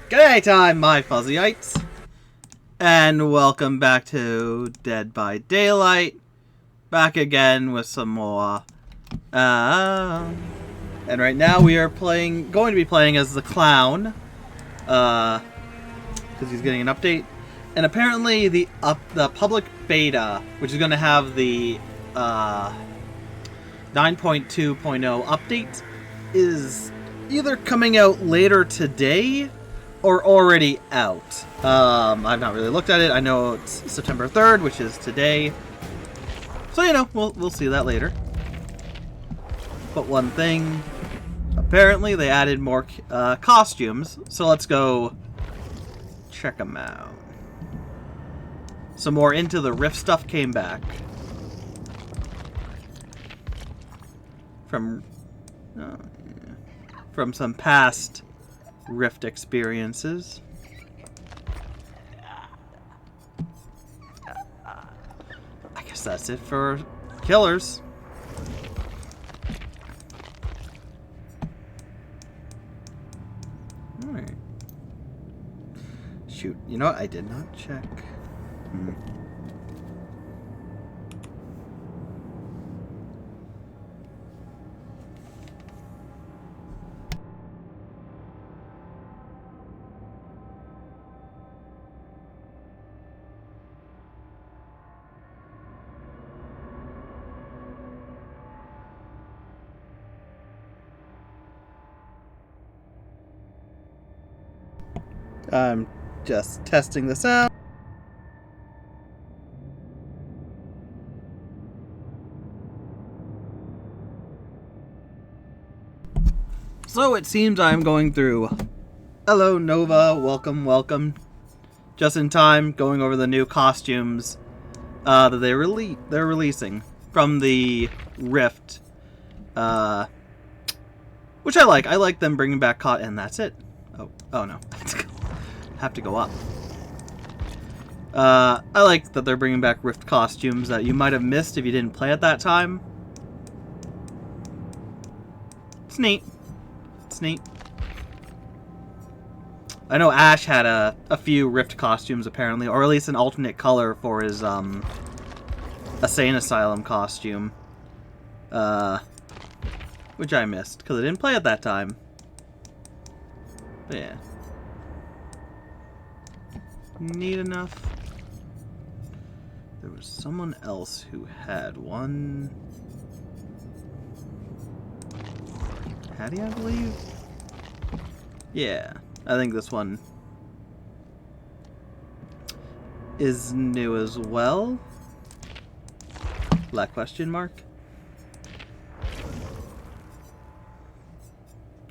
G'day time, my Fuzzyites! And welcome back to Dead by Daylight. Back again with some more. And right now we are going to be playing as the clown. Because he's getting an update. And apparently the public beta, which is going to have the 9.2.0 update, is either coming out later today or already out. I've not really looked at it. I know it's September 3rd, which is today. So, you know, we'll see that later. But one thing, apparently they added more costumes, so let's go check them out. Some more Into the Rift stuff came back. From some past Rift experiences. I guess that's it for killers. Alright. Shoot, you know what? I did not check. I'm just testing this out. So it seems I'm going through. Hello Nova, welcome. Just in time, going over the new costumes that they're releasing from the Rift, which I like. I like them bringing back and that's it. Oh no. Have to go up. I like that they're bringing back Rift costumes that you might have missed if you didn't play at that time. It's neat. It's neat. I know Ash had a few Rift costumes apparently, or at least an alternate color for his Insane Asylum costume. Which I missed because I didn't play at that time. But yeah. Neat enough. There was someone else who had one. Hattie, I believe? Yeah, I think this one is new as well. Black question mark?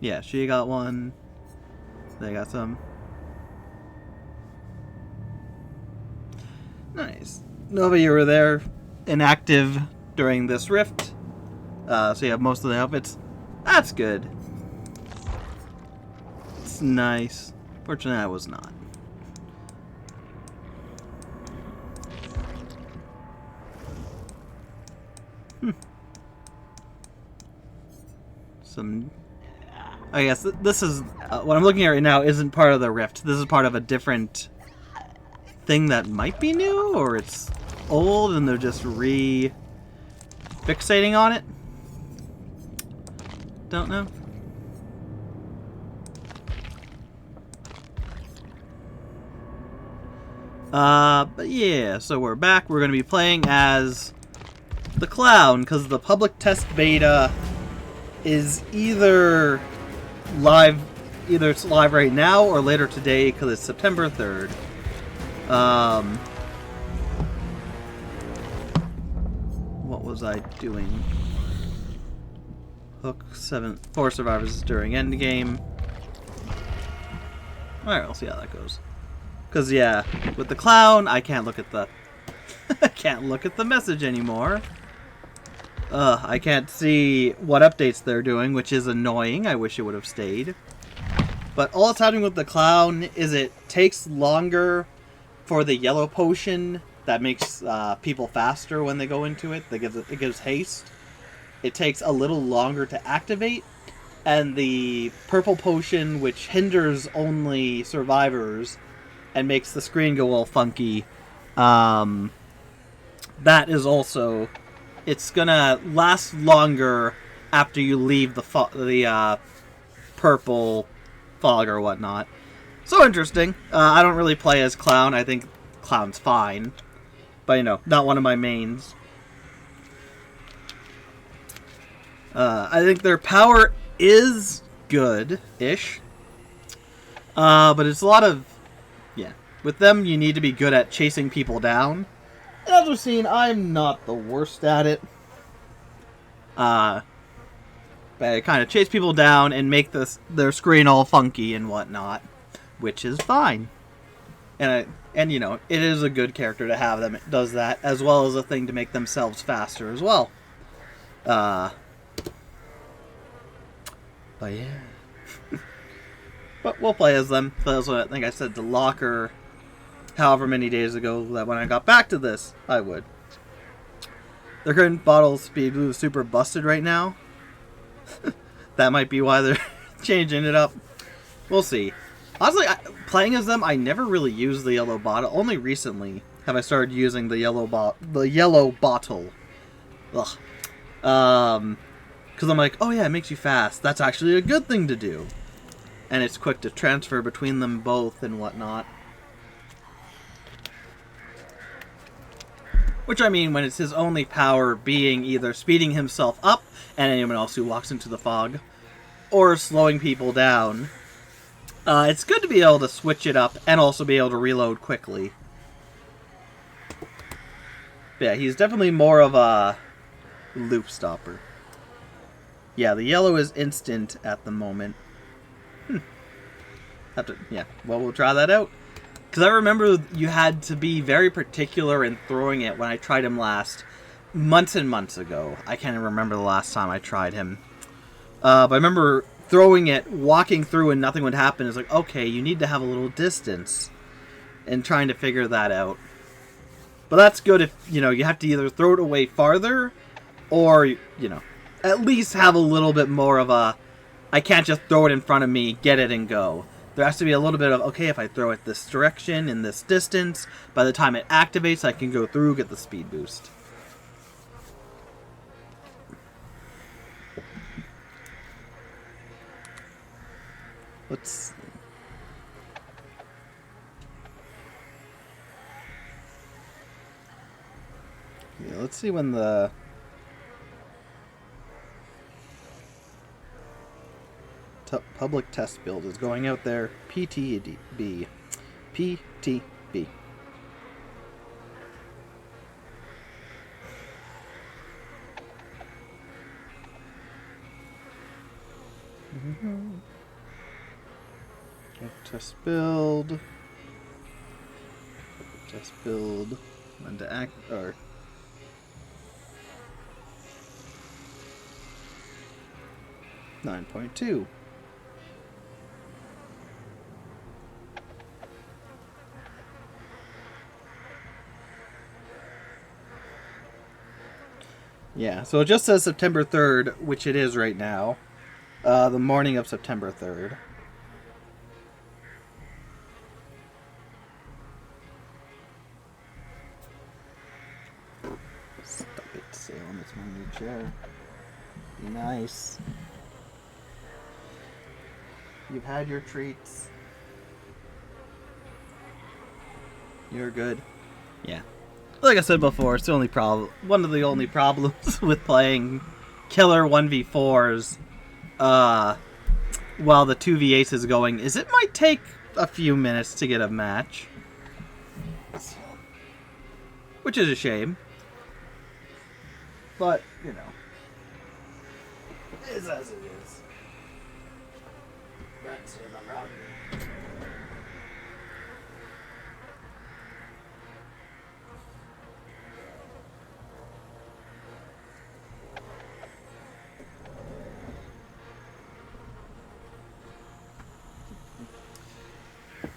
Yeah, she got one. They got some. Nice. Nova, you were there inactive during this Rift. So you have most of the outfits. That's good. It's nice. Fortunately, I was not. I guess this is what I'm looking at right now isn't part of the Rift. This is part of a different thing that might be new, or it's old and they're just fixating on it. Don't know. But yeah, so we're back. We're going to be playing as the clown because the public test beta is either it's live right now or later today because it's September 3rd. What was I doing? Hook 4 survivors during endgame. Alright, we'll see how that goes. Cause yeah, with the clown, I can't look at the I can't look at the message anymore. I can't see what updates they're doing, which is annoying. I wish it would have stayed. But all that's happening with the clown is it takes longer for the yellow potion that makes people faster when they go into it. It gives haste. It takes a little longer to activate, and the purple potion, which hinders only survivors and makes the screen go all funky. That is also... It's gonna last longer after you leave the purple fog or whatnot. So interesting. I don't really play as Clown. I think Clown's fine. But, you know, not one of my mains. I think their power is good-ish. But it's a lot of... Yeah. With them, you need to be good at chasing people down. And as we've seen, I'm not the worst at it. But I kind of chase people down and make their screen all funky and whatnot. Which is fine. And you know, it is a good character to have them. It does that, as well as a thing to make themselves faster as well. But yeah. But we'll play as them. That's what I think I said to Locker however many days ago, that when I got back to this, I would. Their current bottle speed blue is super busted right now. That might be why they're changing it up. We'll see. Honestly, playing as them, I never really used the yellow bottle. Only recently have I started using the yellow bottle. Ugh. Because I'm like, oh yeah, it makes you fast. That's actually a good thing to do. And it's quick to transfer between them both and whatnot. Which, I mean, when it's his only power being either speeding himself up and anyone else who walks into the fog, or slowing people down, it's good to be able to switch it up and also be able to reload quickly. But yeah, he's definitely more of a loop stopper. Yeah, the yellow is instant at the moment. Yeah, well, we'll try that out. Because I remember you had to be very particular in throwing it when I tried him last. Months and months ago. I can't even remember the last time I tried him. But I remember throwing it, walking through, and nothing would happen. It's like, okay, you need to have a little distance. And trying to figure that out. But that's good if, you know, you have to either throw it away farther, or, you know, at least have a little bit more of a, I can't just throw it in front of me, get it and go. There has to be a little bit of, okay, if I throw it this direction, in this distance, by the time it activates, I can go through, get the speed boost. Let's see. Yeah, let's see when the... public test build is going out there. PTB. PTB. Test build. Test build. When to act, or... .9.2. Yeah, so it just says September 3rd, which it is right now. The morning of September 3rd. Stop it, Salem. It's my new chair. Be nice. You've had your treats. You're good. Yeah. Like I said before, it's the only problem. One of the only problems with playing killer 1v4s while the 2v8 is going is it might take a few minutes to get a match. Which is a shame. But, you know. It is as it is. That's it, I'm out.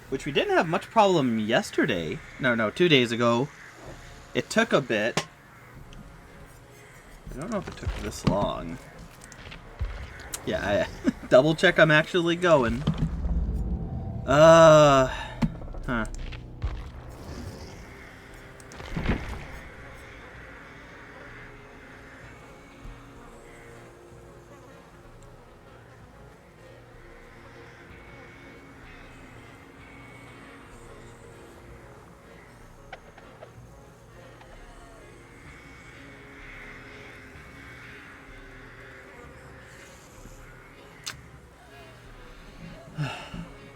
Which we didn't have much problem yesterday. No, 2 days ago. It took a bit. I don't know if it took this long. Yeah, Double check I'm actually going. Huh.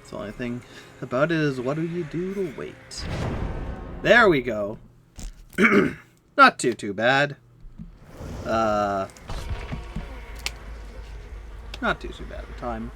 The only thing about it is, what do you do to wait? There we go. Not too bad. Not too bad at the time.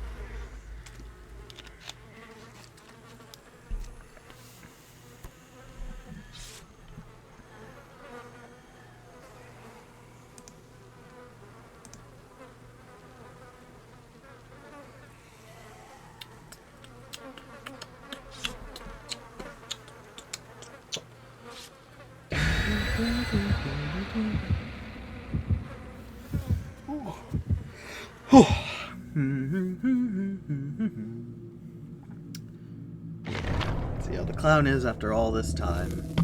See how the clown is after all this time.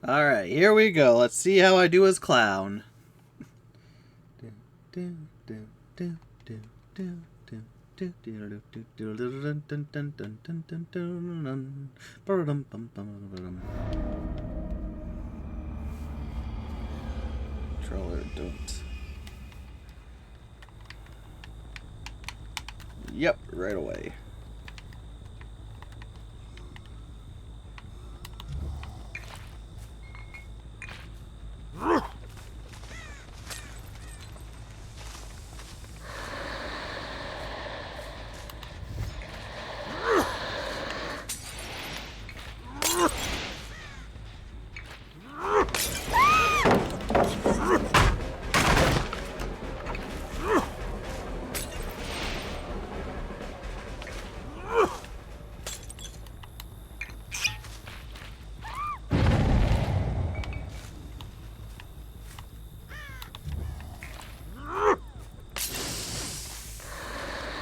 Alright, here we go. Let's see how I do as clown. Controller, don't. Yep, right away.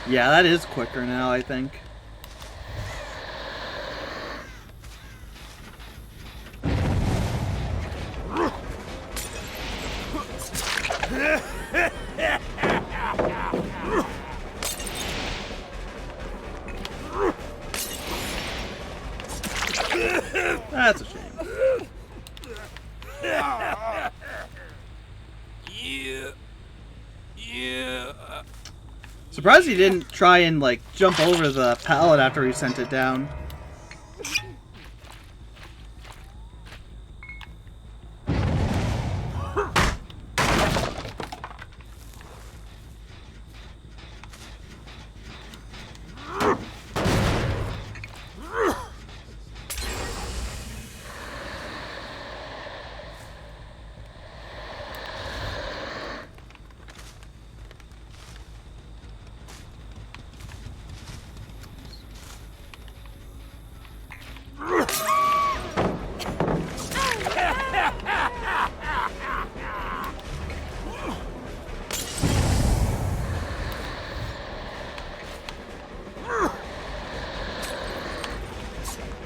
Yeah, that is quicker now, I think. That's a shame. Surprised he didn't try and, like, jump over the pallet after he sent it down.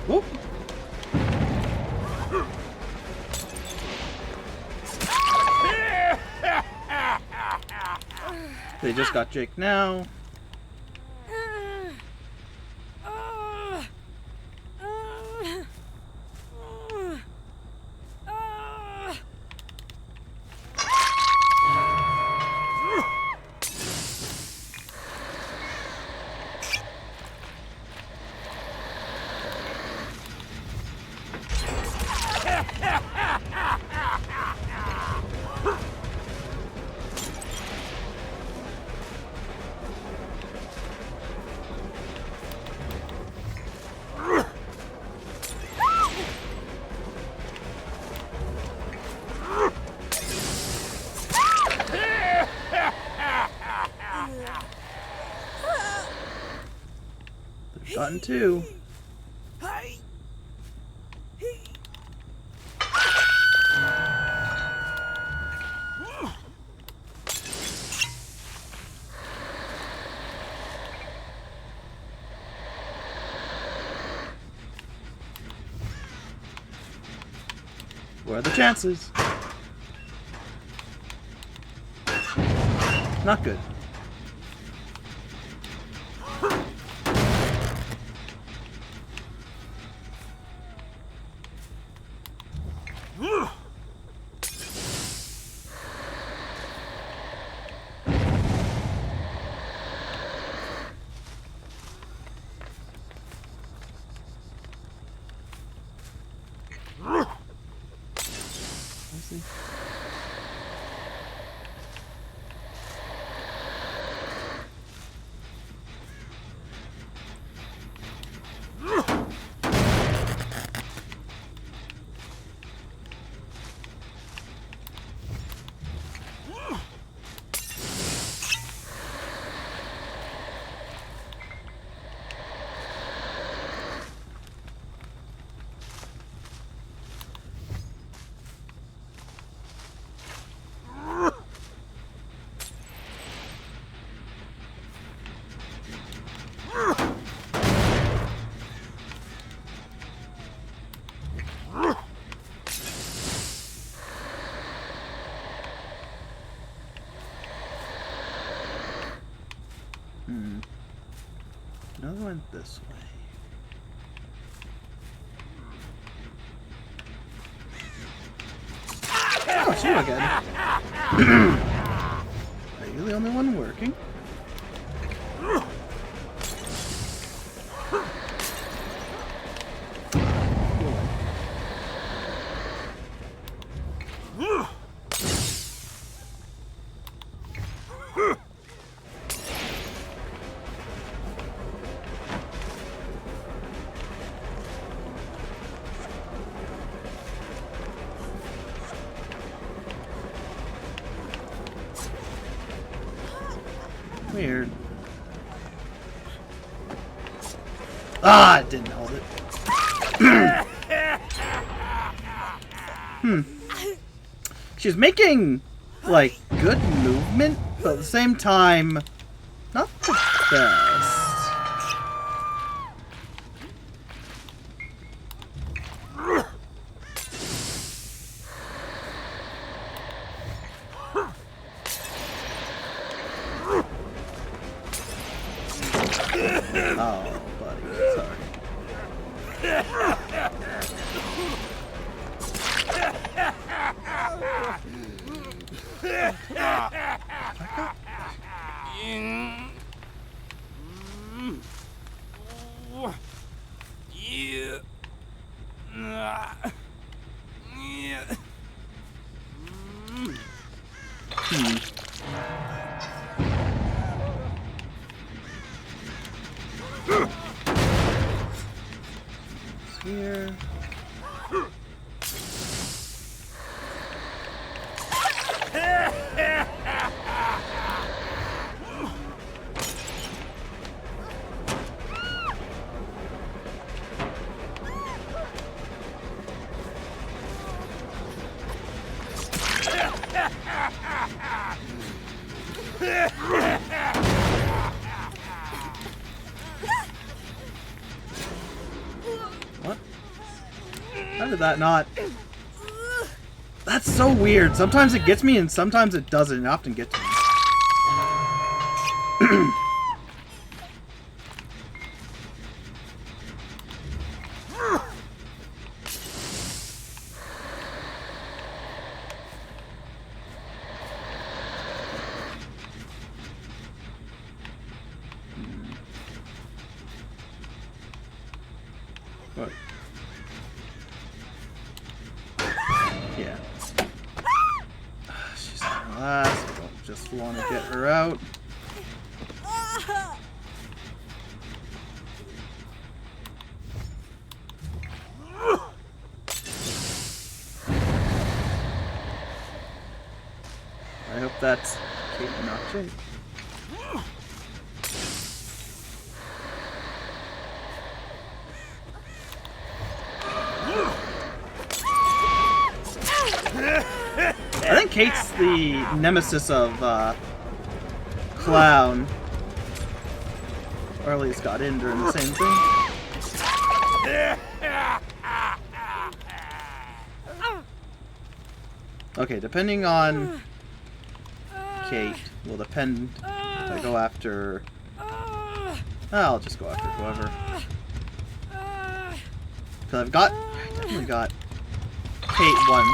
Whoop. They just got Jake now. Button 2. What are the chances? Not good. Another one this way. Oh, it's you again. Are you the only one working? Weird. Ah, it didn't hold it. She's making, like, good movement, but at the same time, not the best. Oh, buddy, sorry. Here. What? How did that not? That's so weird. Sometimes it gets me and sometimes it doesn't. It often gets me. What? Yeah. She's the last. I don't just want to get her out. I hope that's Kate, not Jake. Kate's the nemesis of Clown. Or at least got in during the same thing. Okay, depending on Kate will depend if I go after... I'll just go after whoever. Because I definitely got Kate once.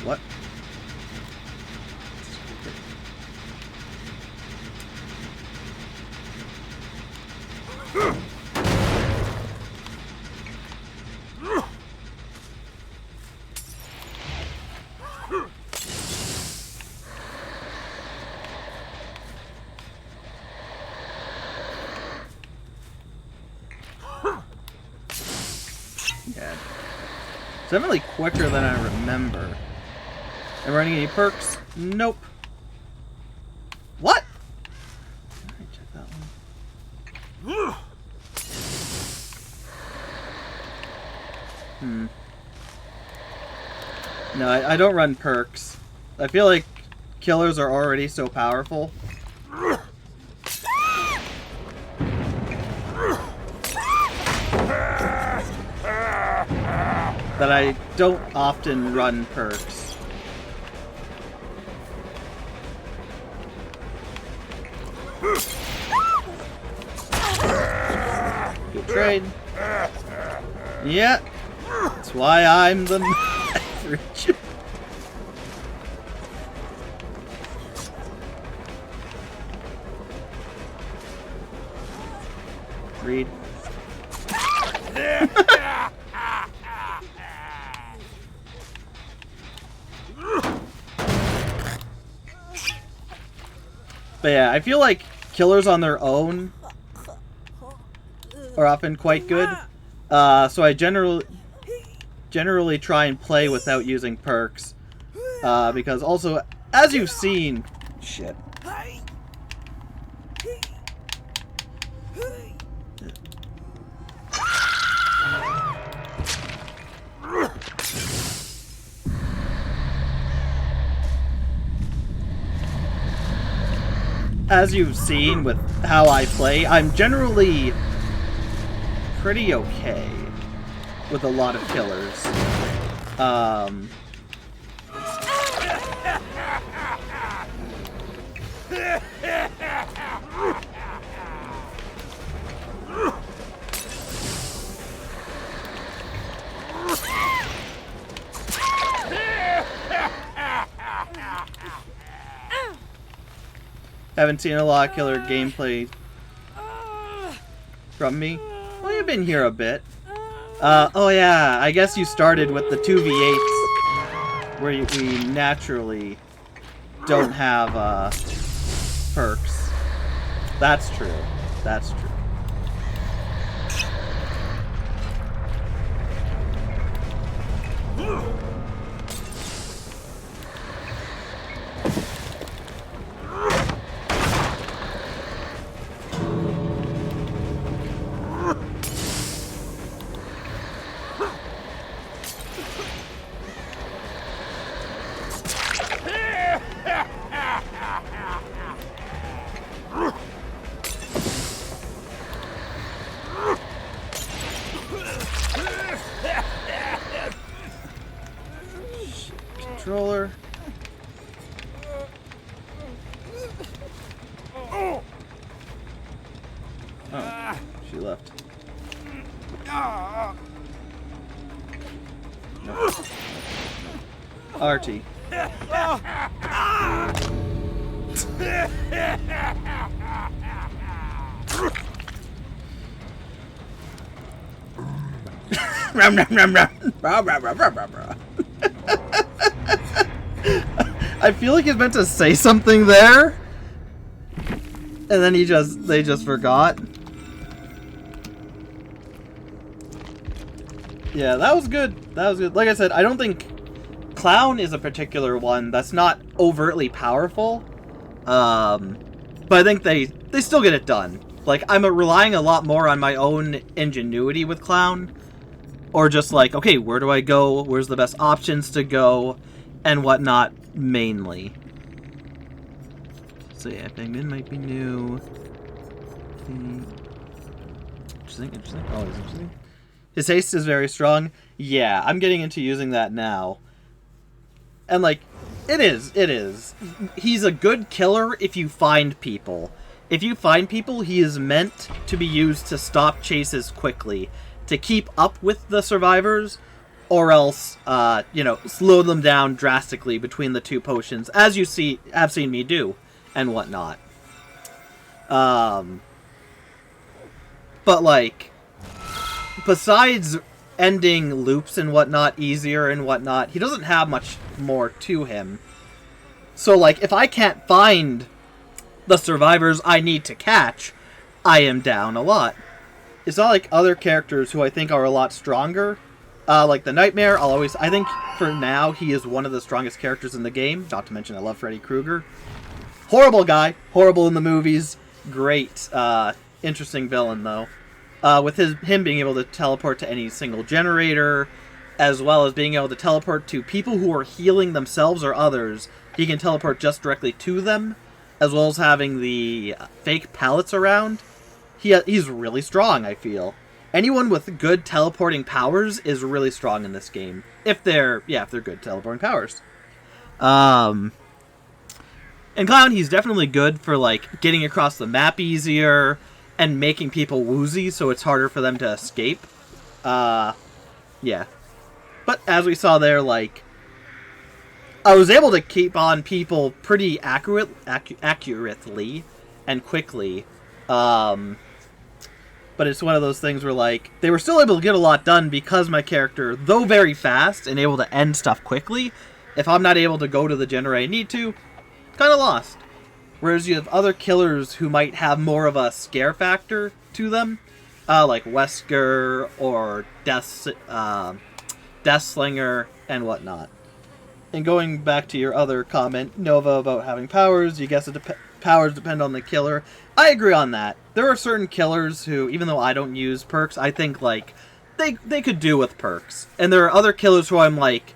What? Yeah. It's definitely quicker than I remember. Am I running any perks? Nope. What? Let me check that one. No, I don't run perks. I feel like killers are already so powerful. That I don't often run perks. Good trade. Yeah. That's why I'm the average. Read. But yeah, I feel like killers on their own are often quite good. So I generally try and play without using perks. Because also, as you've seen... Shit. As you've seen with how I play, I'm generally pretty okay with a lot of killers. Haven't seen a lot of killer gameplay from me. Well, you've been here a bit. Oh yeah, I guess you started with the 2v8s, where we naturally don't have perks. That's true. That's true. Controller. Oh, she left. No. Artie. Rum, rum, rum, rum. Rah, rah, rah, rah, rah, rah. I feel like he's meant to say something there. And then they just forgot. Yeah, that was good. That was good. Like I said, I don't think Clown is a particular one that's not overtly powerful. But I think they still get it done. Like, I'm relying a lot more on my own ingenuity with Clown. Or just like, okay, where do I go? Where's the best options to go? And whatnot, mainly. So yeah, Bangman might be new. Interesting. Always interesting. His haste is very strong. Yeah, I'm getting into using that now. And like, it is. He's a good killer if you find people. If you find people, he is meant to be used to stop chases quickly. To keep up with the survivors, or else, slow them down drastically between the two potions, as you have seen me do, and whatnot. But like, besides ending loops and whatnot easier and whatnot, he doesn't have much more to him. So like, if I can't find the survivors I need to catch, I am down a lot. It's not like other characters who I think are a lot stronger. Like the Nightmare, I think for now he is one of the strongest characters in the game. Not to mention I love Freddy Krueger. Horrible guy. Horrible in the movies. Great. Interesting villain though. With him being able to teleport to any single generator, as well as being able to teleport to people who are healing themselves or others. He can teleport just directly to them, as well as having the fake pallets around. He's really strong, I feel. Anyone with good teleporting powers is really strong in this game. If they're good teleporting powers. And Clown, he's definitely good for, like, getting across the map easier and making people woozy so it's harder for them to escape. Yeah. But as we saw there, like, I was able to keep on people pretty accurately and quickly. But it's one of those things where, like, they were still able to get a lot done because my character, though very fast and able to end stuff quickly, if I'm not able to go to the generator I need to, kind of lost. Whereas you have other killers who might have more of a scare factor to them, like Wesker or Deathslinger and whatnot. And going back to your other comment, Nova, about having powers, you guess powers depend on the killer. I agree on that. There are certain killers who, even though I don't use perks, I think, like, they could do with perks. And there are other killers who I'm like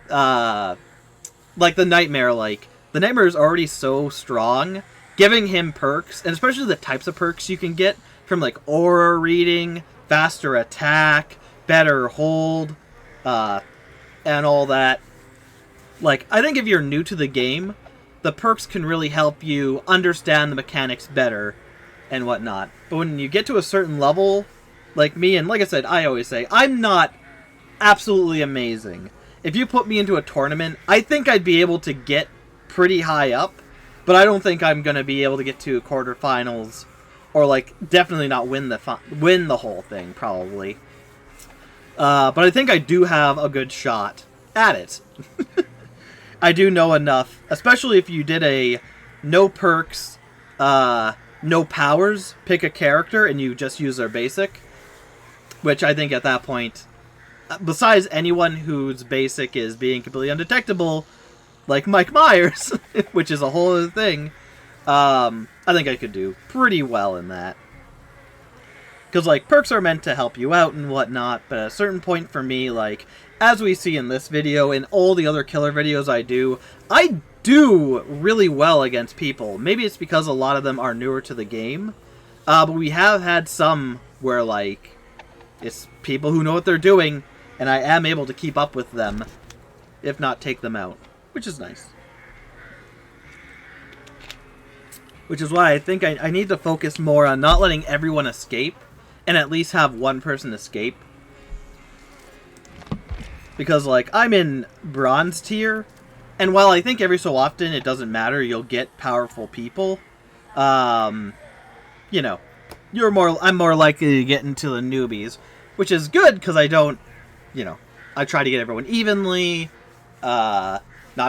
the Nightmare, like, the Nightmare is already so strong, giving him perks, and especially the types of perks you can get from, like, aura reading, faster attack, better hold, and all that. Like, I think if you're new to the game, the perks can really help you understand the mechanics better and whatnot. But when you get to a certain level, like me, and like I said, I always say, I'm not absolutely amazing. If you put me into a tournament, I think I'd be able to get pretty high up, but I don't think I'm going to be able to get to quarterfinals, or, like, definitely not win the whole thing, probably. But I think I do have a good shot at it. I do know enough, especially if you did a no perks, no powers, pick a character, and you just use their basic. Which I think at that point, besides anyone whose basic is being completely undetectable, like Mike Myers, which is a whole other thing, I think I could do pretty well in that. Because, like, perks are meant to help you out and whatnot, but at a certain point for me, like, as we see in this video and all the other killer videos I do really well against people. Maybe it's because a lot of them are newer to the game, but we have had some where, like, it's people who know what they're doing, and I am able to keep up with them, if not take them out, which is nice. Which is why I think I need to focus more on not letting everyone escape, and at least have one person escape. Because, like, I'm in bronze tier, and while I think every so often it doesn't matter, you'll get powerful people, you know, I'm more likely to get into the newbies, which is good because I don't, you know, I try to get everyone evenly, not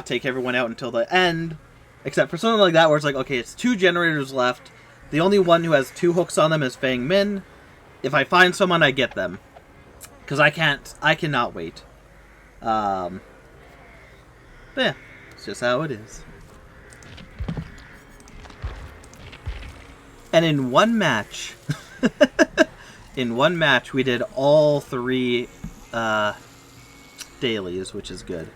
take everyone out until the end, Except for something like that where it's like, okay, it's 2 generators left. The only one who has 2 hooks on them is Fang Min. If I find someone, I get them. Because I cannot wait. But yeah, it's just how it is. And in one match, we did all 3 dailies, which is good.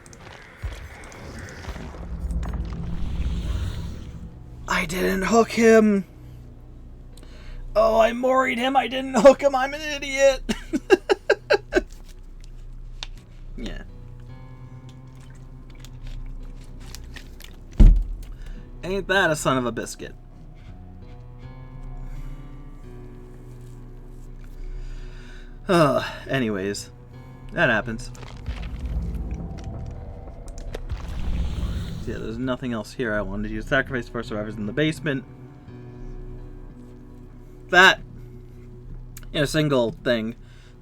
I didn't hook him. Oh, I moried him. I didn't hook him. I'm an idiot. Yeah. Ain't that a son of a biscuit? Anyways, that happens. Yeah, there's nothing else here I wanted to use. Sacrifice 4 survivors in the basement. That, in a single thing,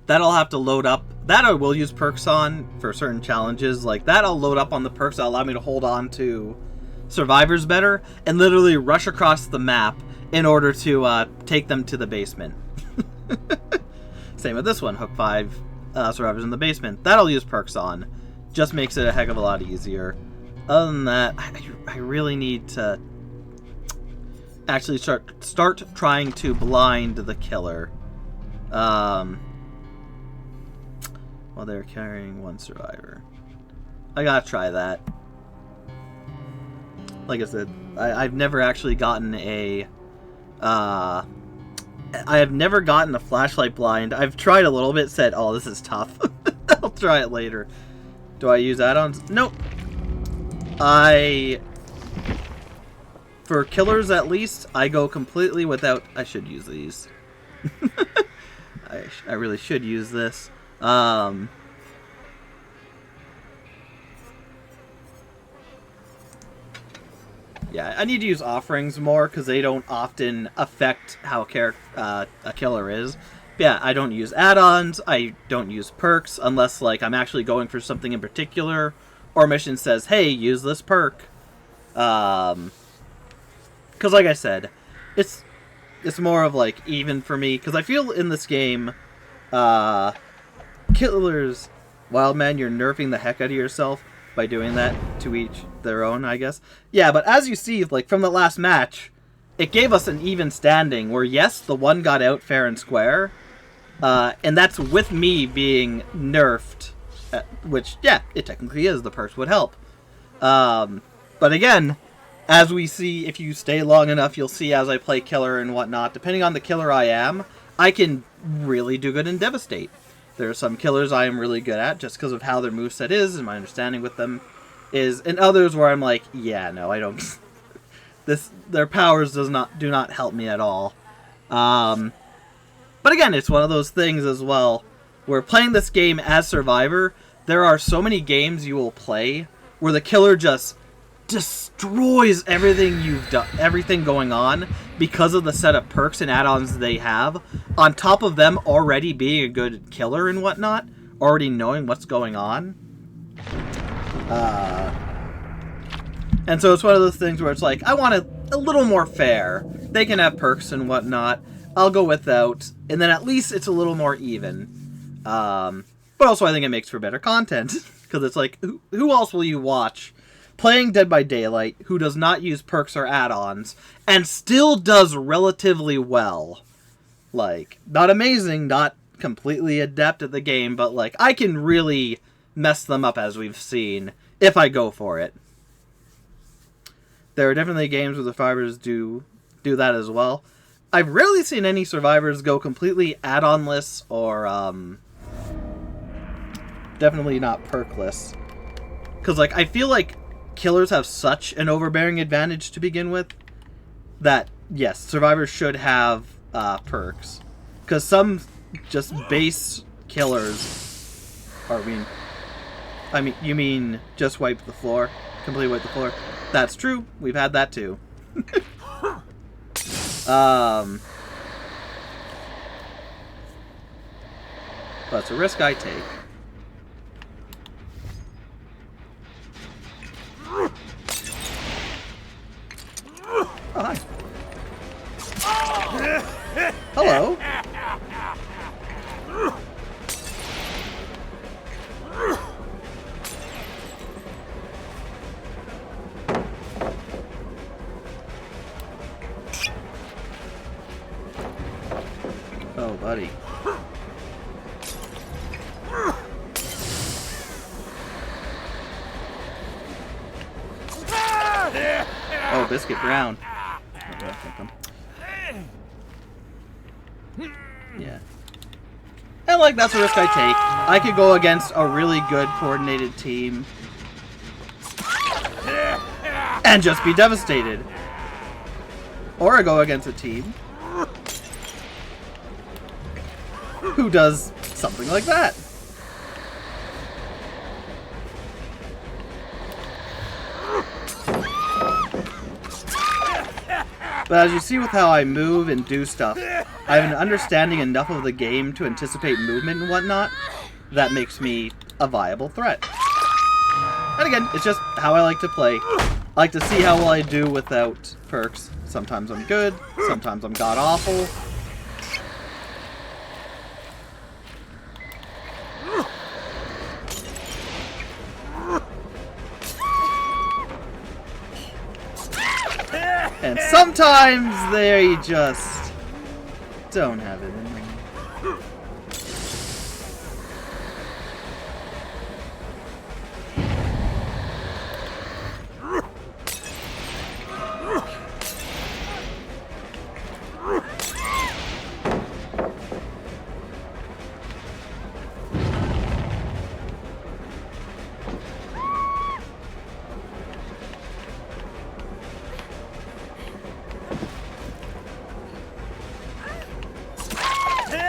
that I'll have to load up. That I will use perks on for certain challenges. Like, that I'll load up on the perks that allow me to hold on to survivors better and literally rush across the map in order to take them to the basement. Same with this one, hook 5 survivors in the basement. That I'll use perks on. Just makes it a heck of a lot easier. Other than that, I really need to actually start trying to blind the killer. While they're carrying 1 survivor. I gotta try that. Like I said, I've never actually gotten a I have never gotten a flashlight blind. I've tried a little bit, said, oh, this is tough. I'll try it later. Do I use add-ons? Nope. For killers at least, I go completely without... I should use these. I really should use this. Yeah, I need to use offerings more because they don't often affect how a killer is. But yeah, I don't use add-ons. I don't use perks unless like I'm actually going for something in particular, or mission says, "Hey, use this perk." Because like I said, it's more of like even for me because I feel in this game, killers, Wildman, you're nerfing the heck out of yourself by doing that. To each their own, I guess. Yeah, but as you see, like from the last match, it gave us an even standing where yes, the one got out fair and square, and that's with me being nerfed, which yeah, it technically is. The perks would help, but again, as we see, if you stay long enough, you'll see as I play killer and whatnot. Depending on the killer I am, I can really do good in Devastate. There are some killers I am really good at just because of how their moveset is and my understanding with them is, and others where I'm like, yeah, no, I don't. Their powers do not help me at all. But again, it's one of those things as well where playing this game as Survivor, there are so many games you will play where the killer just destroys everything you've done, everything going on because of the set of perks and add-ons they have, on top of them already being a good killer and whatnot, already knowing what's going on. And so it's one of those things where it's like, I want it a little more fair. They can have perks and whatnot. I'll go without, and then at least it's a little more even. But also I think it makes for better content, because it's like, who else will you watch playing Dead by Daylight who does not use perks or add-ons and still does relatively well? Like, not amazing, not completely adept at the game, but like, I can really mess them up, as we've seen, if I go for it. There are definitely games where the survivors do that as well. I've rarely seen any survivors go completely add-on-less or definitely not perkless. Because like, I feel like killers have such an overbearing advantage to begin with that, yes, survivors should have perks. Because some just base killers, you mean just wipe the floor? Completely wipe the floor? That's true. We've had that too. But it's a risk I take. Oh, hi. Hello. Oh, buddy. Oh, Biscuit Brown. Yeah. And, like, that's a risk I take. I could go against a really good coordinated team and just be devastated. Or I go against a team who does something like that. But as you see with how I move and do stuff, I have an understanding enough of the game to anticipate movement and whatnot that makes me a viable threat. And again, it's just how I like to play. I like to see how well I do without perks. Sometimes I'm good, sometimes I'm god-awful. And sometimes they just don't have it in them.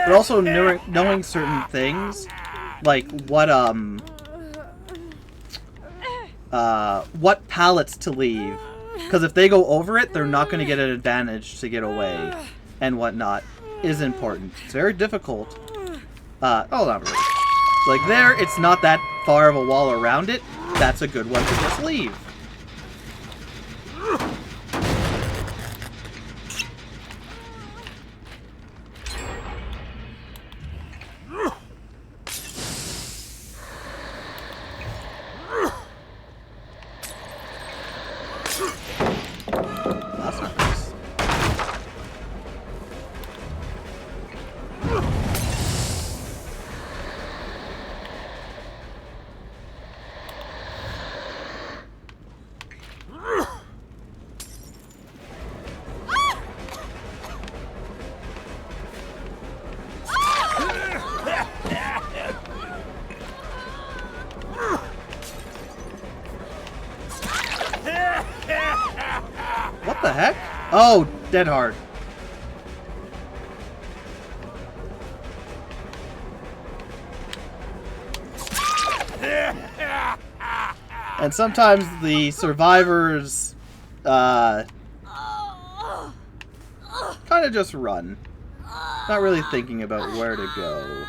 But also knowing certain things, like what pallets to leave, because if they go over it, they're not going to get an advantage to get away, and whatnot, is important. It's very difficult. Oh, not really. Like there, it's not that far of a wall around it. That's a good one to just leave. That's not nice. What the heck? Oh, dead hard. And sometimes the survivors kind of just run. Not really thinking about where to go.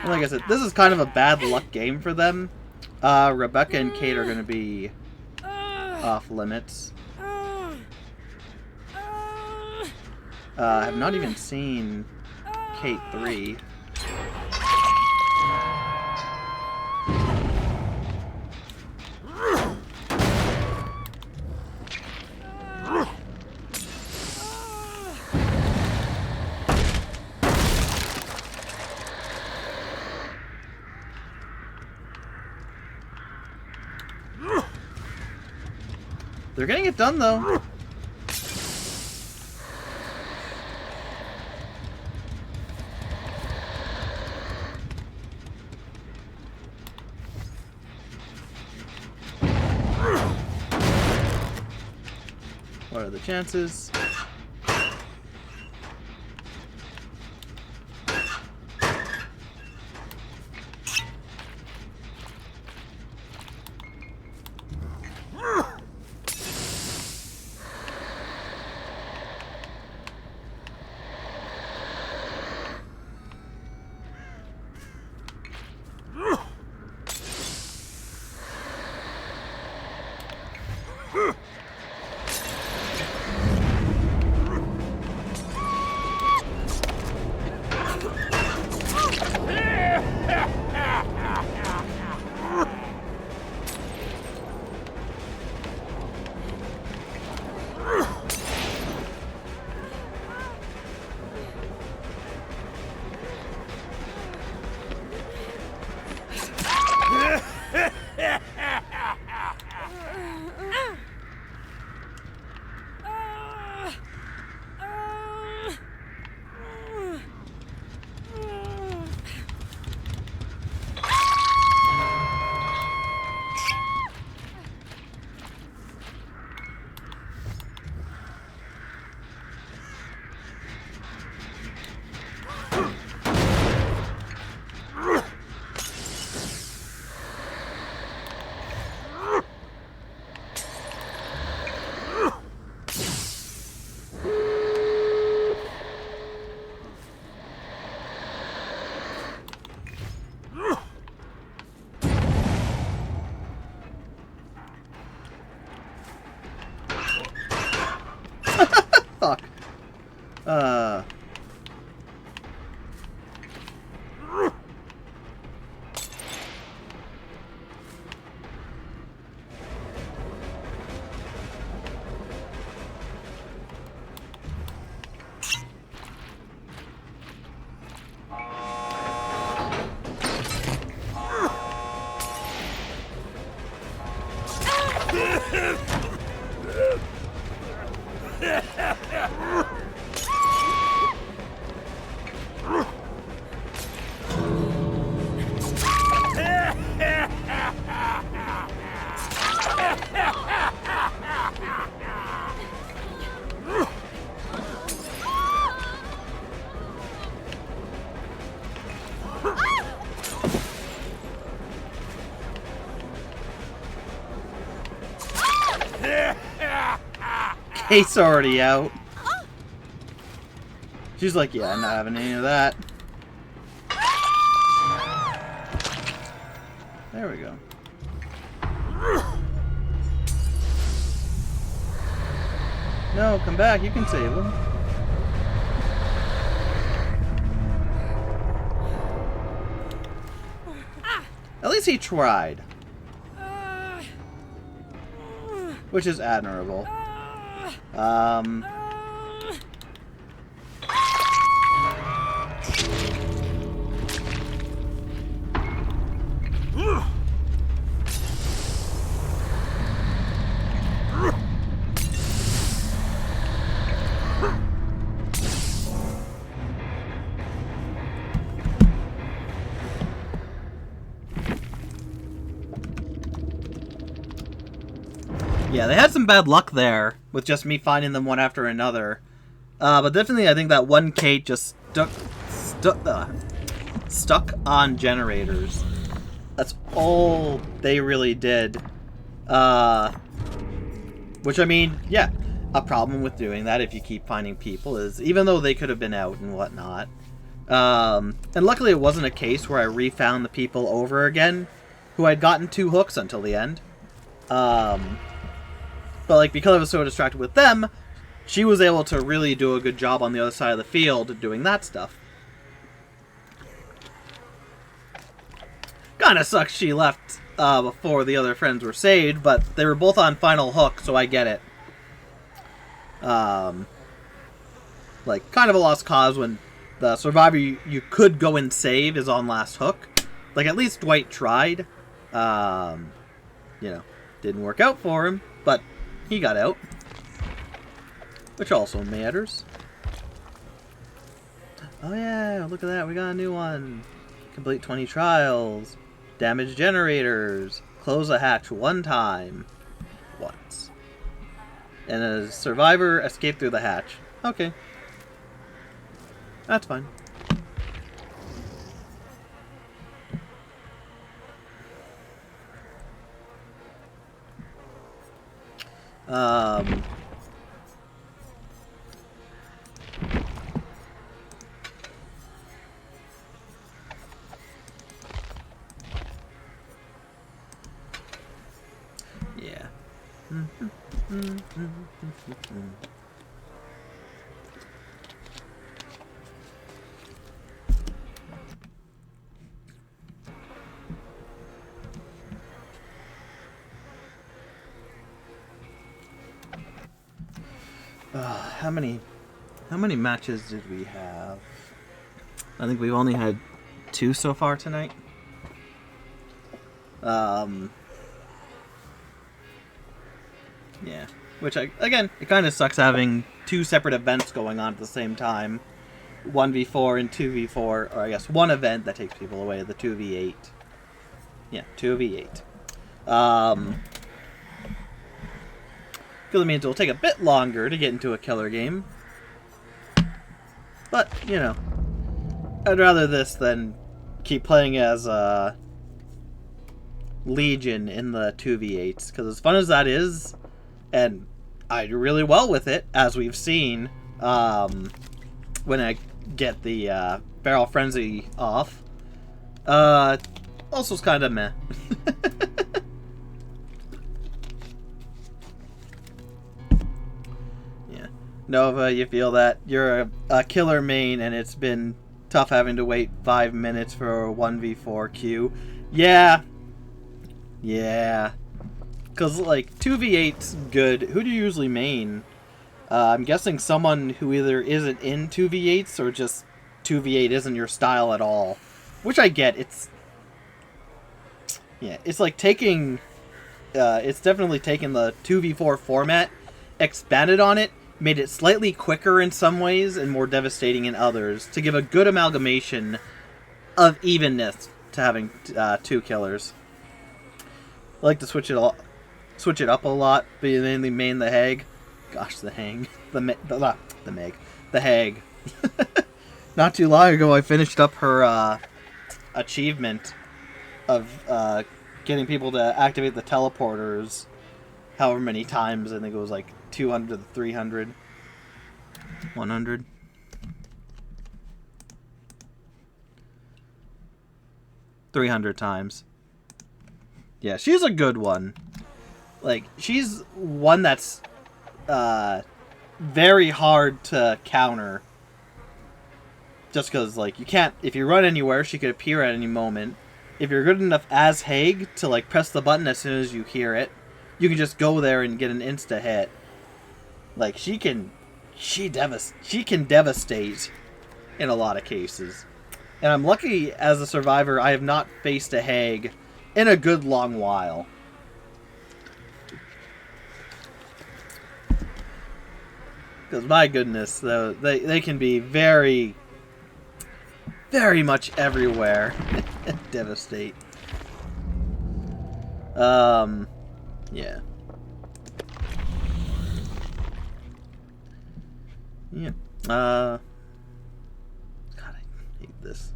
Like I said, this is kind of a bad luck game for them. Rebecca and Kate are going to be off limits. I have not even seen Kate 3. They're getting it done, though. What are the chances? Kate's already out. She's like, yeah, I'm not having any of that. There we go. No, come back. You can save him. At least he tried. Which is admirable. Yeah, they had some bad luck there with just me finding them one after another. But definitely I think that one Kate just stuck on generators. That's all they really did. Which, I mean, yeah, a problem with doing that if you keep finding people is, even though they could have been out and whatnot. And luckily it wasn't a case where I refound the people over again who I'd gotten 2 hooks until the end. But, like, because I was so distracted with them, she was able to really do a good job on the other side of the field doing that stuff. Kinda sucks she left before the other friends were saved, but they were both on final hook, so I get it. Like, kind of a lost cause when the survivor you could go and save is on last hook. Like, at least Dwight tried. You know, didn't work out for him, but he got out. Which also matters. Oh yeah, look at that, we got a new one. Complete 20 trials. Damage generators. Close a hatch 1 time. Once. And a survivor escaped through the hatch. Okay. That's fine. Yeah. How many matches did we have? I think we've only had 2 so far tonight. Yeah. Which, again, it kind of sucks having 2 separate events going on at the same time. 1v4 and 2v4, or I guess one event that takes people away, the 2v8. Yeah, 2v8. Because it means it'll take a bit longer to get into a killer game. But, you know, I'd rather this than keep playing as Legion in the 2v8s. Because as fun as that is, and I do really well with it, as we've seen, when I get the Barrel Frenzy off, also is kind of meh. Nova, you feel that you're a killer main and it's been tough having to wait 5 minutes for a 1v4 queue. Yeah. Yeah. Because, like, 2v8's good. Who do you usually main? I'm guessing someone who either isn't in 2v8s or just 2v8 isn't your style at all. Which I get. It's... yeah, it's like taking... it's definitely taken the 2v4 format, expanded on it, made it slightly quicker in some ways and more devastating in others to give a good amalgamation of evenness to having 2 killers. I like to switch it up a lot, but mainly main the Hag. Gosh, the Hang. The Meg. The Hag. Not too long ago I finished up her achievement of getting people to activate the teleporters however many times. I think it was like 200 to 300. 100. $300 times. Yeah, she's a good one. Like, she's one that's very hard to counter. Just because, like, you can't... If you run anywhere, she could appear at any moment. If you're good enough as Haig to, like, press the button as soon as you hear it, you can just go there and get an insta-hit. Like, she can devastate in a lot of cases. And I'm lucky, as a survivor, I have not faced a Haig in a good long while. Because, my goodness, though, they can be very, very much everywhere. Devastate. Yeah. Yeah. God, I hate this.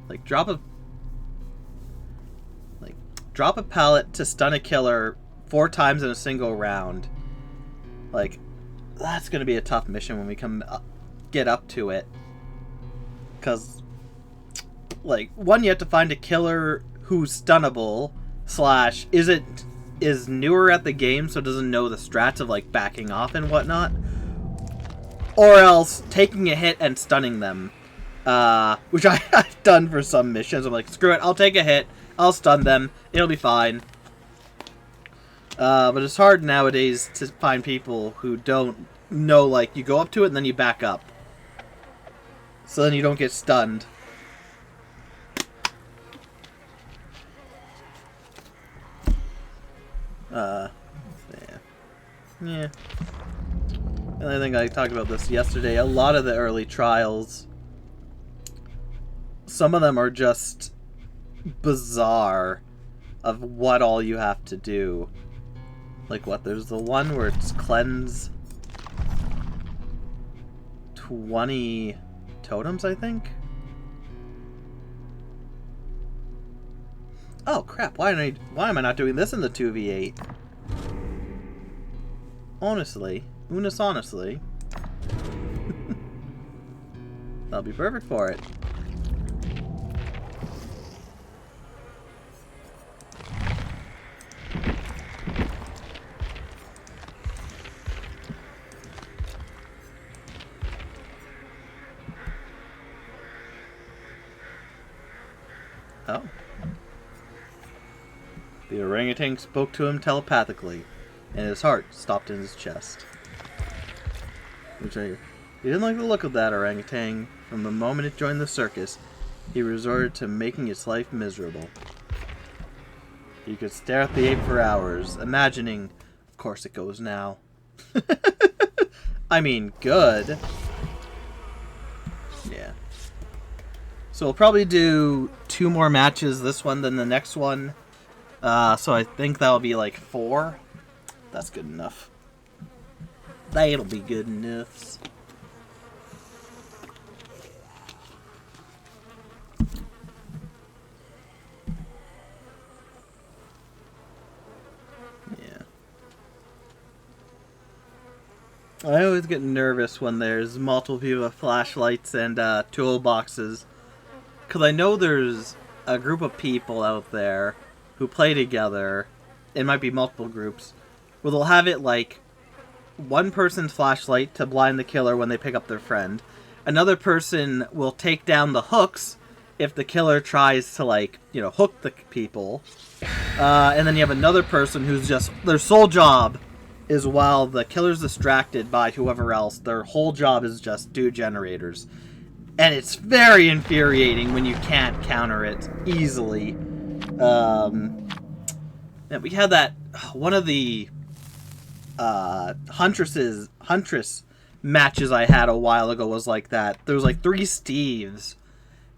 Like, drop a pallet to stun a killer 4 times in a single round. Like, that's gonna be a tough mission when we get up to it. Because, like, one, you have to find a killer who's stunnable, / is newer at the game, so doesn't know the strats of, like, backing off and whatnot. Or else taking a hit and stunning them. Which I've done for some missions. I'm like, screw it, I'll take a hit, I'll stun them, it'll be fine. But it's hard nowadays to find people who don't know, like, you go up to it and then you back up. So then you don't get stunned. Yeah. And I think I talked about this yesterday. A lot of the early trials, some of them are just bizarre of what all you have to do. Like what? There's the one where it's cleanse 20 totems, I think. Oh crap! Why am I not doing this in the 2v8? Honestly. That'll be perfect for it. Oh. The orangutan spoke to him telepathically, and his heart stopped in his chest. He didn't like the look of that orangutan. From the moment it joined the circus, he resorted to making its life miserable. He could stare at the ape for hours, imagining, of course it goes now. I mean, good. Yeah. So we'll probably do 2 more matches this one than the next one. So I think that'll be like 4. That's good enough. That'll be good enough. Yeah. I always get nervous when there's multiple people with flashlights and toolboxes. Because I know there's a group of people out there who play together. It might be multiple groups. Where they'll have it like one person's flashlight to blind the killer when they pick up their friend. Another person will take down the hooks if the killer tries to, like, you know, hook the people. And then you have another person who's just, their sole job is while the killer's distracted by whoever else, their whole job is just do generators. And it's very infuriating when you can't counter it easily. And we had that, one of the Huntress matches I had a while ago was like that. There was like 3 Steves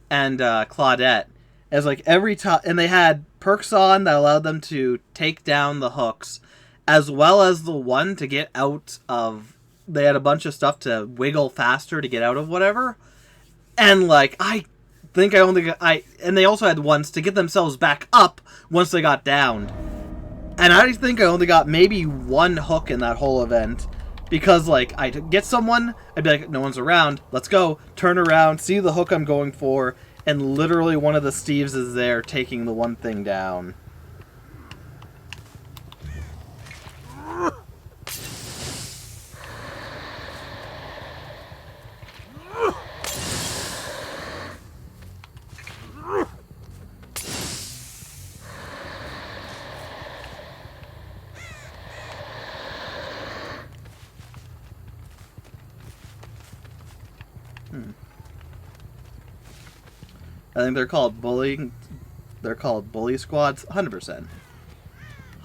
and Claudette. As like every time, and they had perks on that allowed them to take down the hooks, as well as the one to get out of. They had a bunch of stuff to wiggle faster to get out of whatever, and like I think I only got and they also had ones to get themselves back up once they got downed. And I think I only got maybe one hook in that whole event. Because, like, I'd get someone, I'd be like, no one's around, let's go, turn around, see the hook I'm going for, and literally one of the Steves is there taking the one thing down. I think they're called bullying. They're called bully squads. 100%.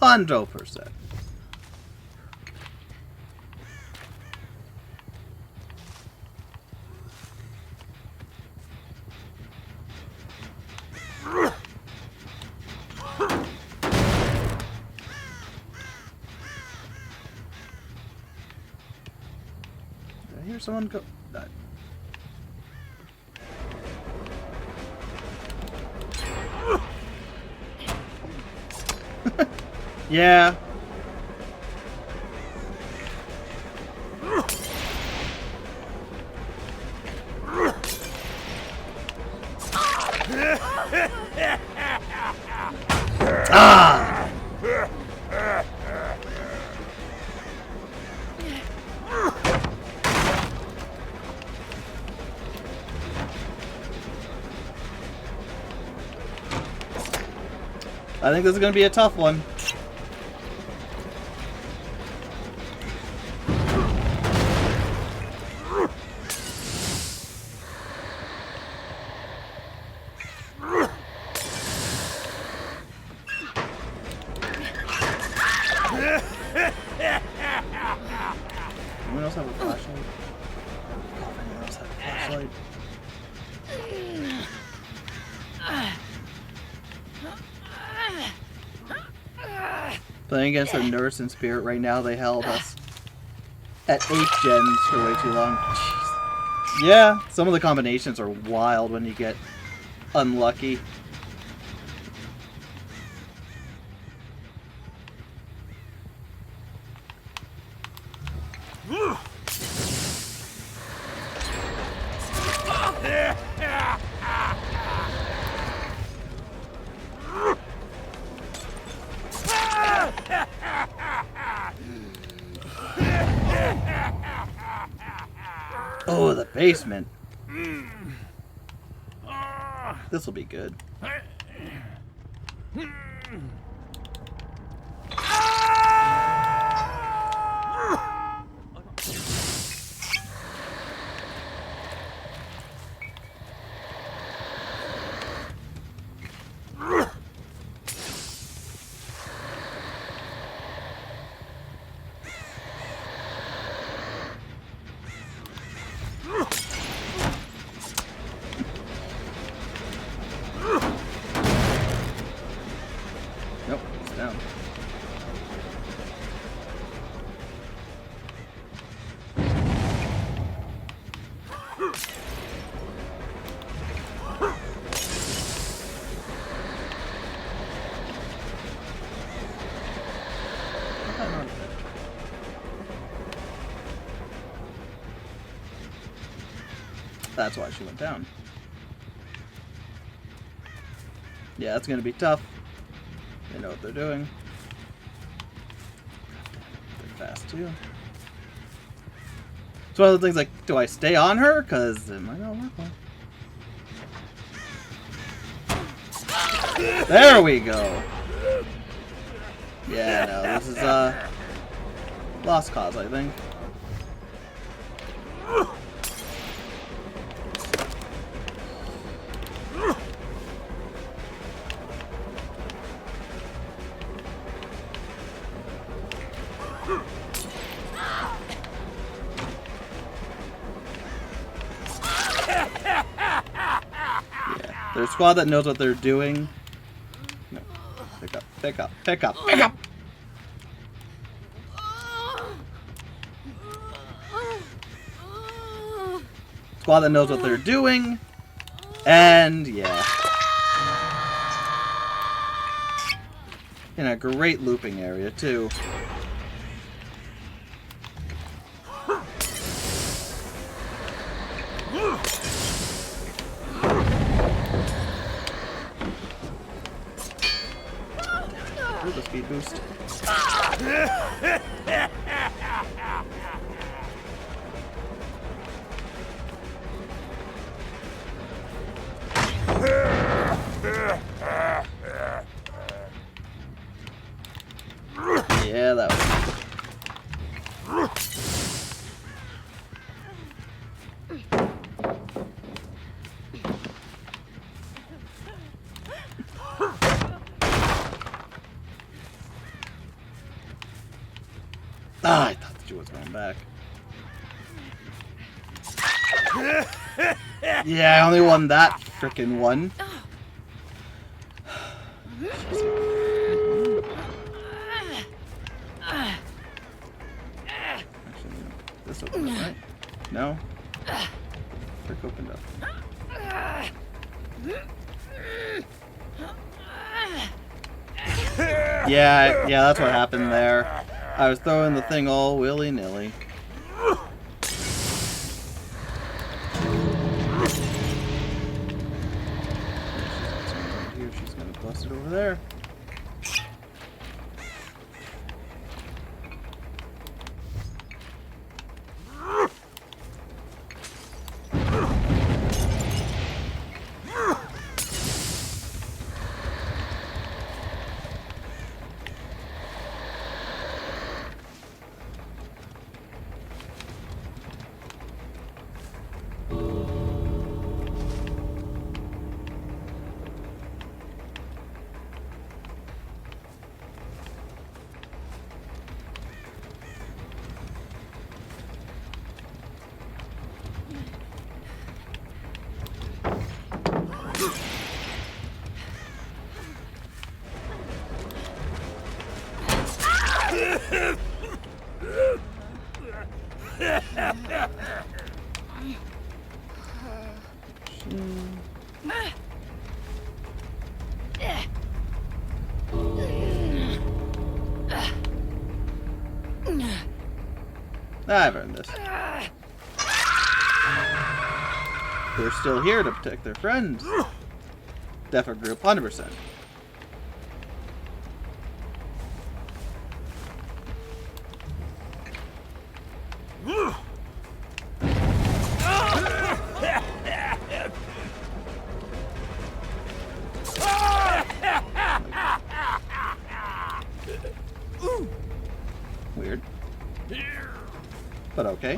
100%. Did I hear someone go? Yeah. Ah! I think this is going to be a tough one. Anyone else have a flashlight? Anyone else have a flashlight? Playing against a nurse and spirit right now, they held us at 8 gens for way too long. Jeez. Yeah, some of the combinations are wild when you get unlucky. Oh, the basement. This will be good. Nope, it's down. That's why she went down. Yeah, that's gonna be tough. They know what they're doing. They're fast too. It's one of the things like, do I stay on her? Because it might not work well. There we go. Yeah, no, this is lost cause, I think. There's a squad that knows what they're doing. No. Pick up, pick up, pick up, pick up! Squad that knows what they're doing. And yeah. in a great looping area, too. Ooh, the speed boost. Yeah, that was... Ah, I thought that you was going back. Yeah, I only won that frickin' one. Actually, this opened up, right? No? Frick opened up. Yeah, that's what happened there. I was throwing the thing all willy-nilly. She's gonna bust it over there. I've earned this. They're still here to protect their friends. Definite group, 100%. Weird. But okay.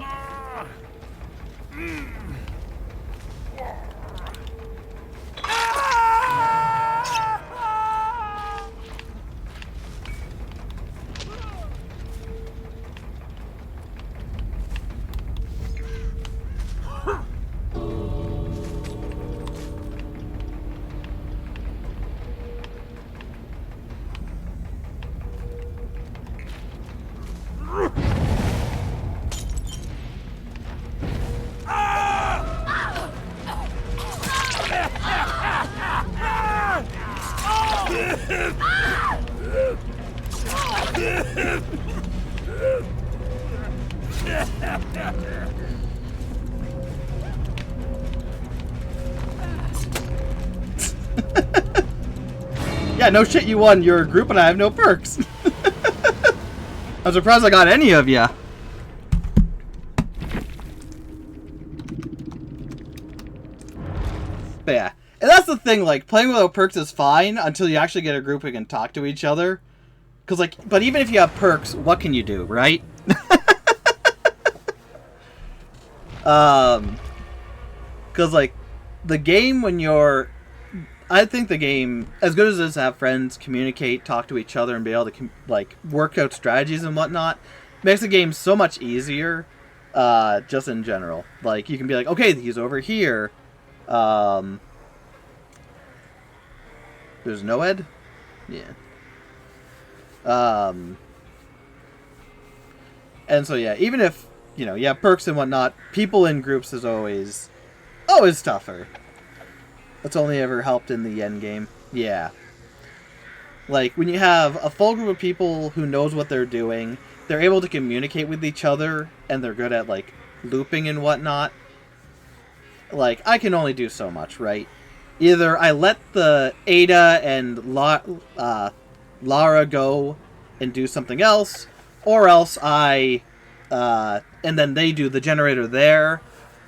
Yeah, no shit, you won your group and I have no perks. I'm surprised I got any of ya. But yeah, and that's the thing, like, playing without perks is fine until you actually get a group who can talk to each other. Cause like, but even if you have perks, what can you do, right? Cause like, the game when you're... I think the game, as good as it is to have friends communicate, talk to each other, and be able to like work out strategies and whatnot, makes the game so much easier. Just in general, like you can be like, okay, he's over here. There's Noed, yeah. And so yeah, even if you know you have perks and whatnot, people in groups is always tougher. That's only ever helped in the end game. Yeah. Like, when you have a full group of people who knows what they're doing, they're able to communicate with each other, and they're good at, like, looping and whatnot. Like, I can only do so much, right? Either I let the Ada and Lara go and do something else, or else and then they do the generator there,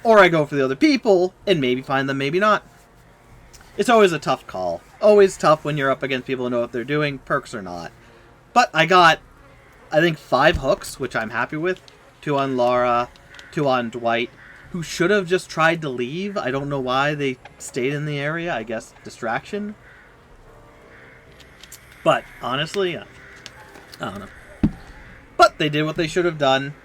or I go for the other people and maybe find them, maybe not. It's always a tough call. Always tough when you're up against people who know what they're doing, perks or not. But I got, I think, 5 hooks, which I'm happy with. 2 on Lara, 2 on Dwight, who should have just tried to leave. I don't know why they stayed in the area. I guess distraction. But, honestly, I don't know. But they did what they should have done.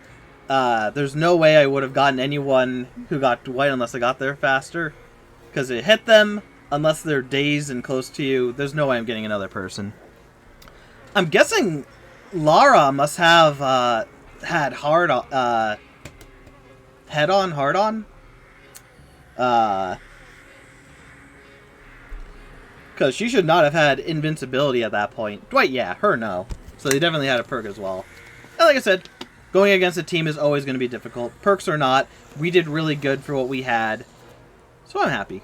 There's no way I would have gotten anyone who got Dwight unless I got there faster. Because it hit them, unless they're dazed and close to you. There's no way I'm getting another person. I'm guessing Lara must have had head-on. Because she should not have had invincibility at that point. Dwight, yeah. Her, no. So they definitely had a perk as well. And like I said, going against a team is always going to be difficult. Perks or not, we did really good for what we had. So I'm happy.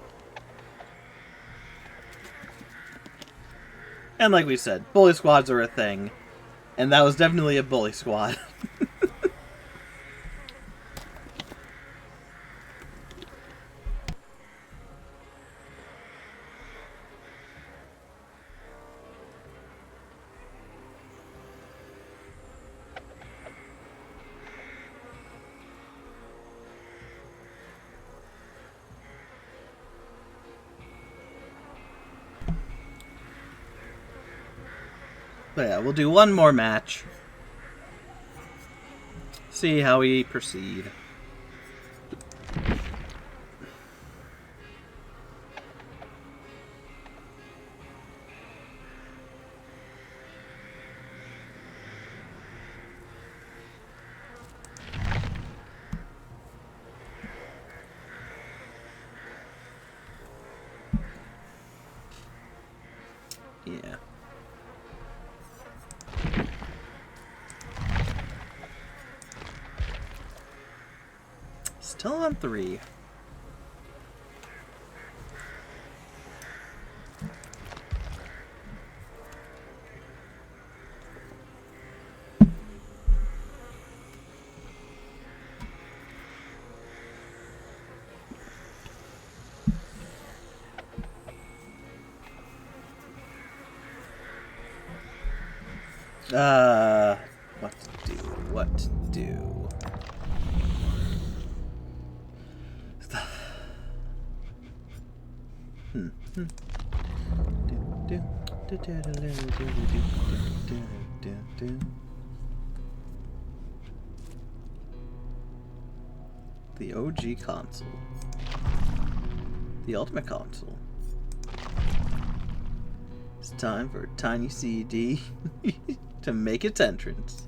And like we said, bully squads are a thing. And that was definitely a bully squad. But yeah, we'll do one more match. See how we proceed. Yeah. Still on 3. What to do? What to do? The OG console. The Ultimate console. It's time for a tiny CD to make its entrance.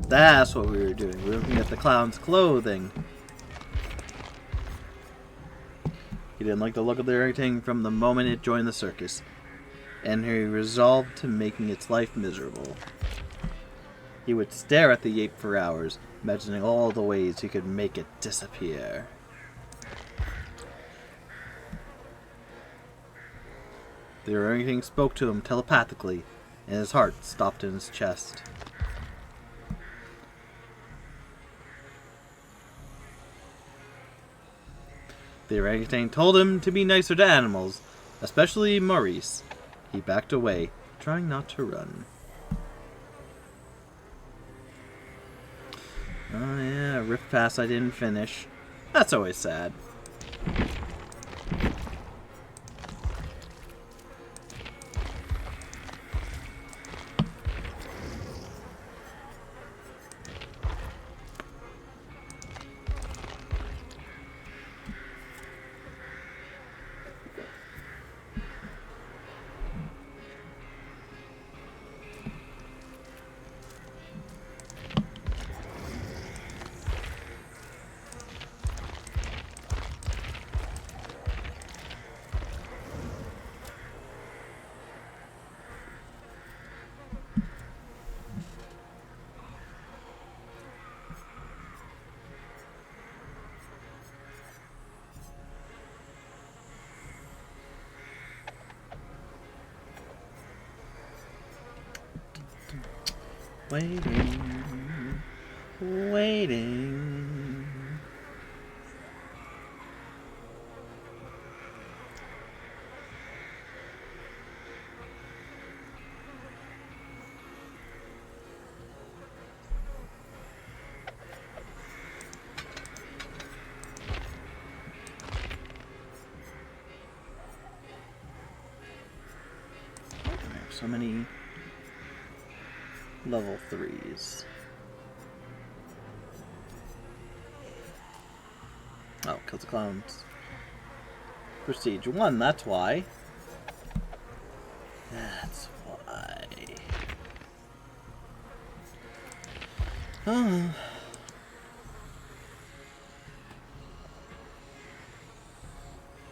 That's what we were doing. We were looking at the clown's clothing. He didn't like the look of everything from the moment it joined the circus, and he resolved to making its life miserable. He would stare at the ape for hours, imagining all the ways he could make it disappear. The orangutan spoke to him telepathically, and his heart stopped in his chest. The orangutan told him to be nicer to animals, especially Maurice. He backed away, trying not to run. Oh yeah, Rift Pass I didn't finish. That's always sad. Waiting. Waiting. So many level 3s. Oh, kills the clones. Prestige 1, that's why. That's why. Oh.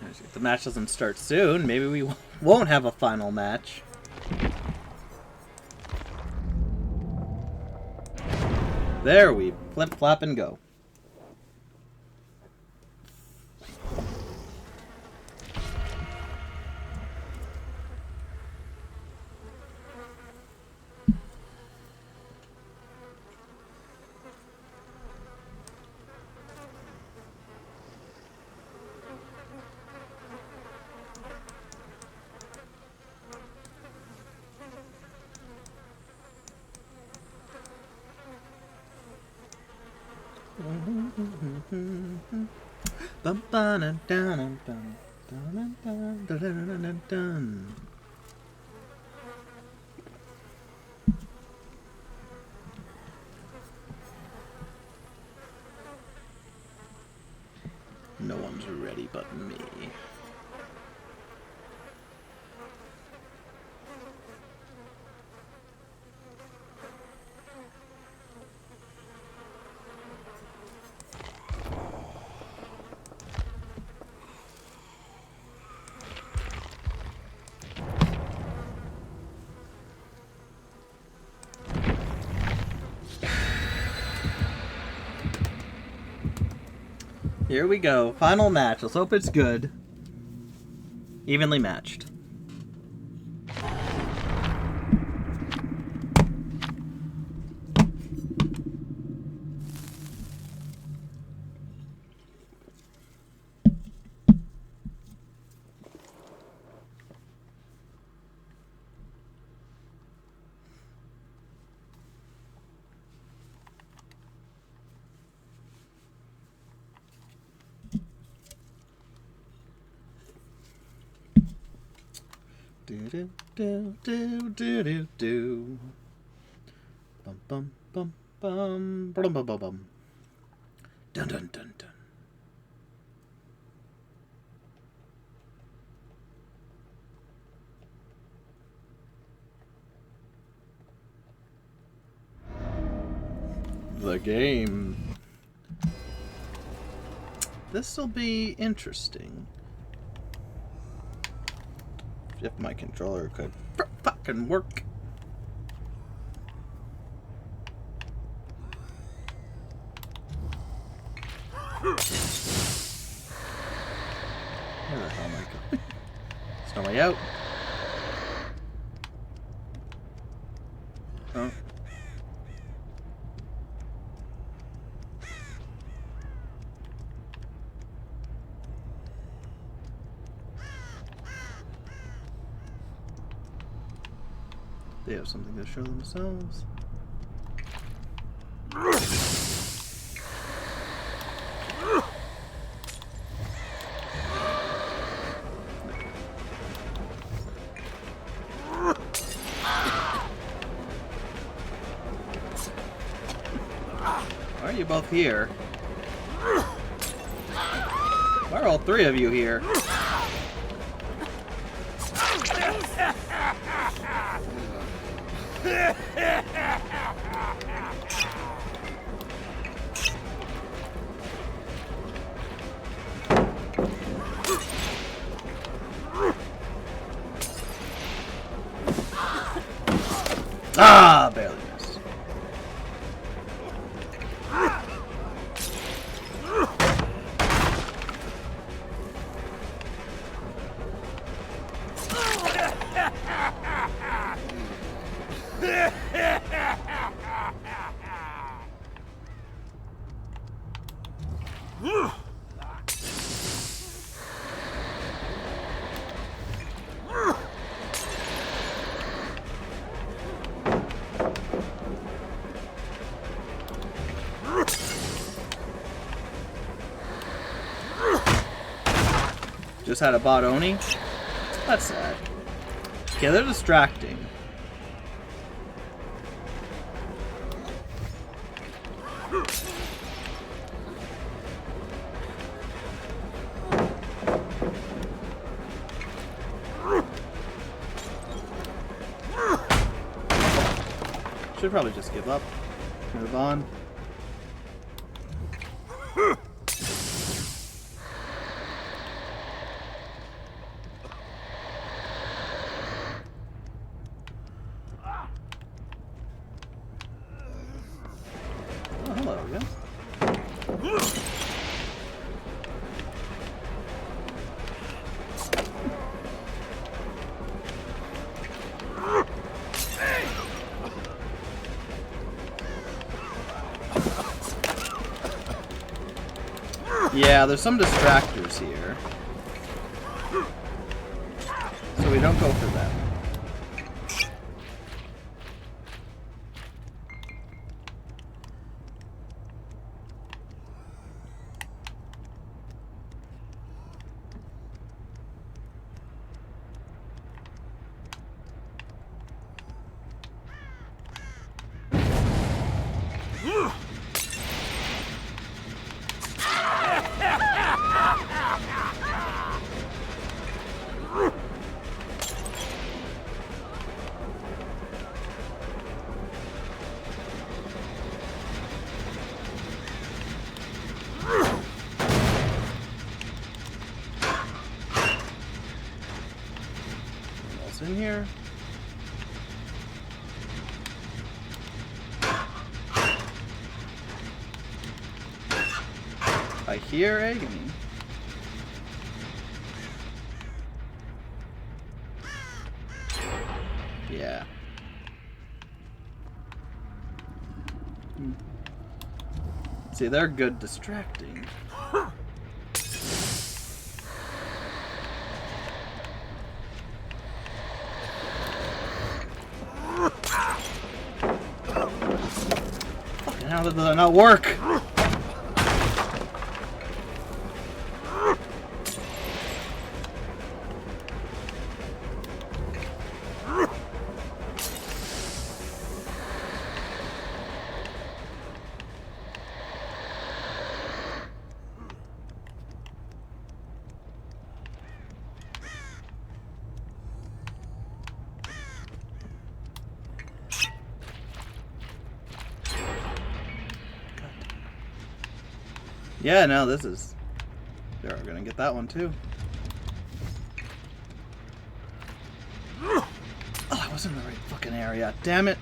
If the match doesn't start soon, maybe we won't have a final match. There we flip, flop, and go. No one's ready but me. Here we go. Final match. Let's hope it's good. Evenly matched. Do do do do do do. Bum bum bum bum bum bum bum bum. Dun dun dun dun. The game. This'll be interesting. If my controller could fucking work. Where the hell am I going? There's no way out. Oh. They have something to show themselves. Why are you both here? Why are all three of you here? Ah, barely missed. Just had a bot Oni? That's sad. Okay, they're distracting. Should probably just give up. Move on. Oh, hello, yeah. Yeah, there's some distractors here. So we don't go for them. In here. I hear agony. Yeah. See, they're good distracting. How did that not work? Yeah, no, this is... They're gonna get that one too. Oh, I was in the right fucking area. Damn it.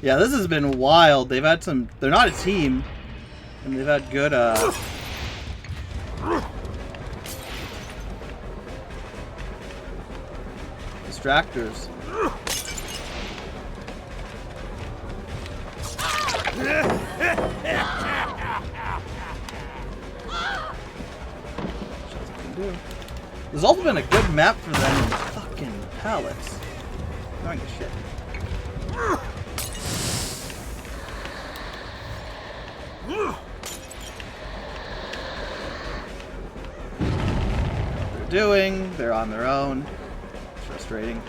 Yeah, this has been wild. They've had some... They're not a team. And they've had good, distractors. There's also been a good map for them in fucking pallets. Annoying as shit. What they're doing, they're on their own. It's frustrating.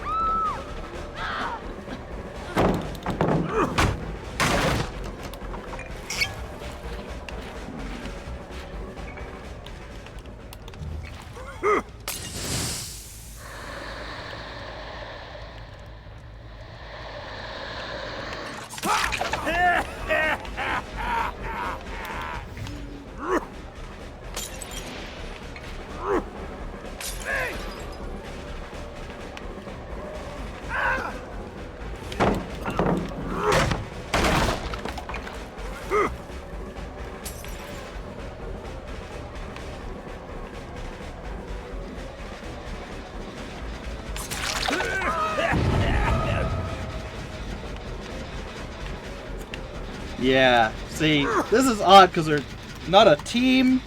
Yeah, see, this is odd because they're not a team,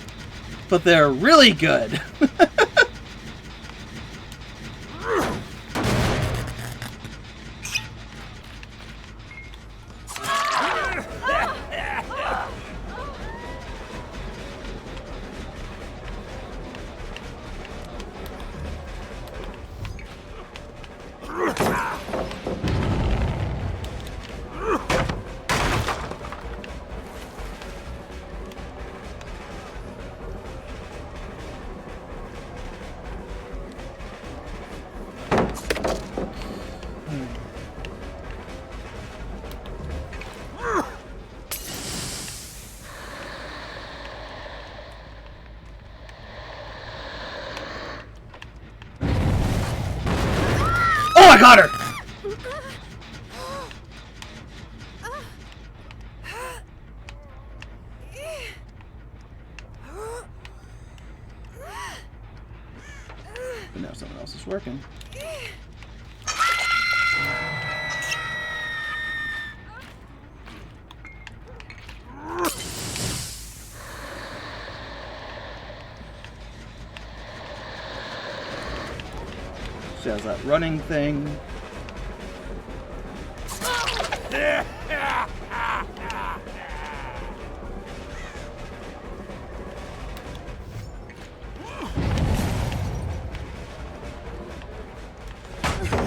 but they're really good. Oh, I got her! But now someone else is working. She has that running thing.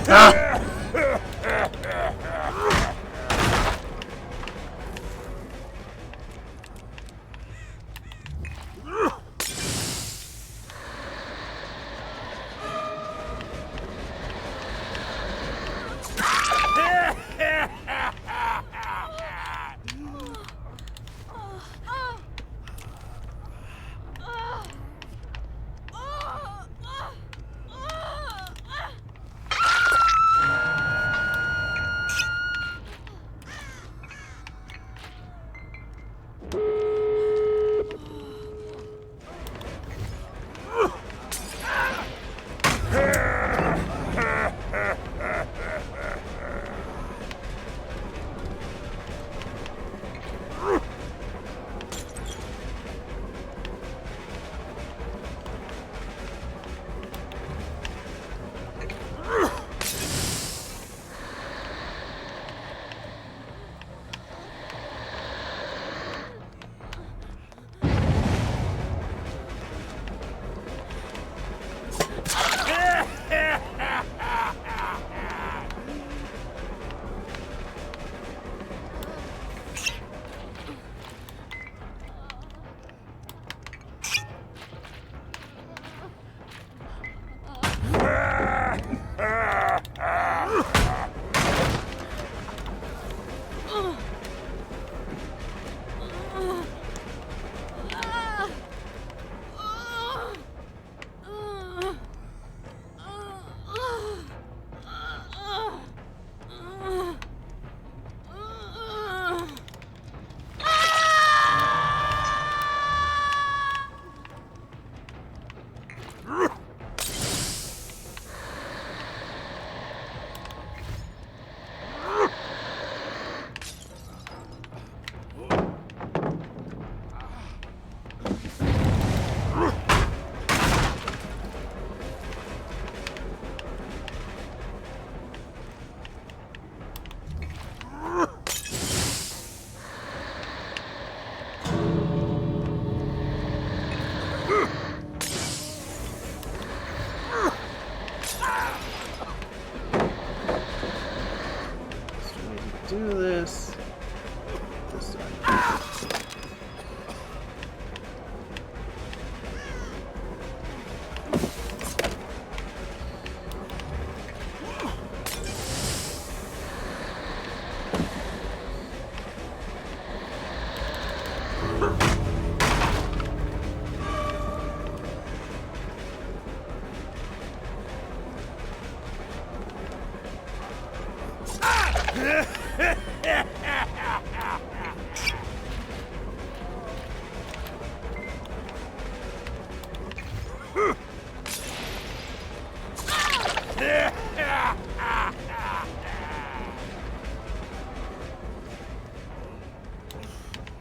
Ah! Do this. This time.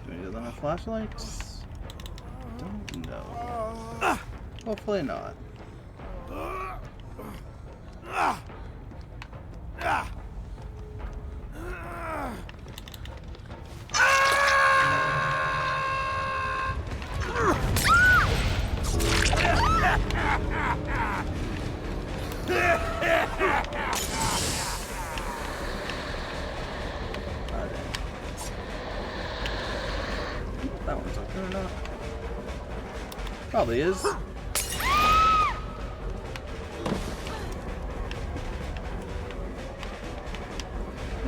Do we do them with flashlights? though. Hopefully not. That one's open or not? Probably is.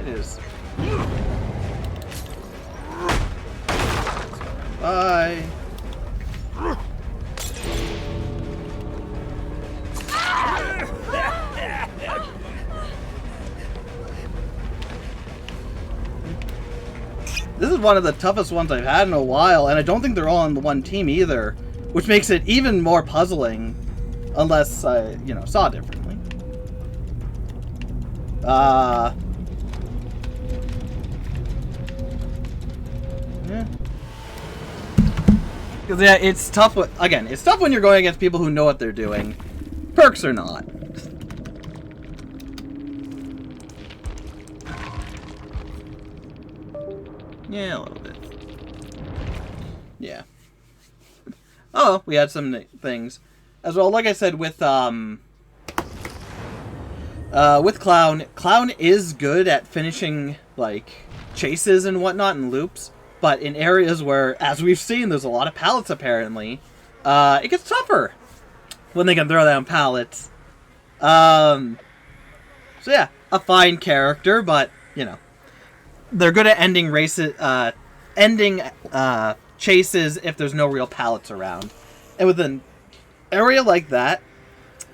It is. Bye. This is one of the toughest ones I've had in a while, and I don't think they're all on the one team either, which makes it even more puzzling, unless I, you know, saw differently. Yeah. Because, yeah, it's tough, again, it's tough when you're going against people who know what they're doing. Perks or not. Yeah, a little bit. Yeah. Oh, we had some things. As well, like I said, with Clown is good at finishing, like, chases and whatnot and loops. But in areas where, as we've seen, there's a lot of pallets, apparently, it gets tougher when they can throw down pallets. So yeah, a fine character, but, you know. They're good at ending races, chases if there's no real pallets around. And with an area like that,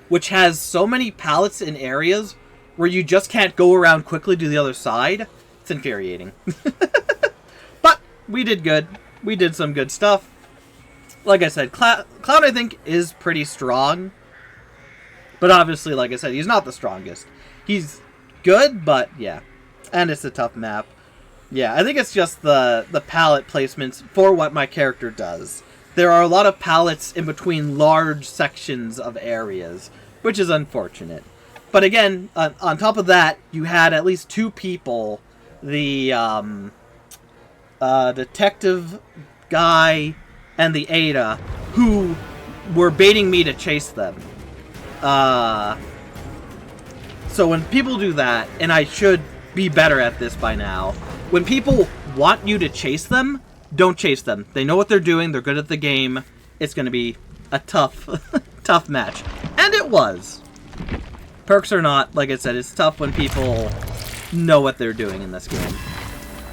which has so many pallets in areas where you just can't go around quickly to the other side, it's infuriating. But we did good. We did some good stuff. Like I said, Cloud I think is pretty strong. But obviously, like I said, he's not the strongest. He's good, but yeah. And it's a tough map. Yeah, I think it's just the pallet placements for what my character does. There are a lot of pallets in between large sections of areas, which is unfortunate. But again, on top of that, you had at least two people, the detective guy and the Ada, who were baiting me to chase them. So when people do that, and I should be better at this by now, when people want you to chase them, don't chase them. They know what they're doing. They're good at the game. It's going to be a tough, tough match. And it was. Perks or not, like I said, it's tough when people know what they're doing in this game.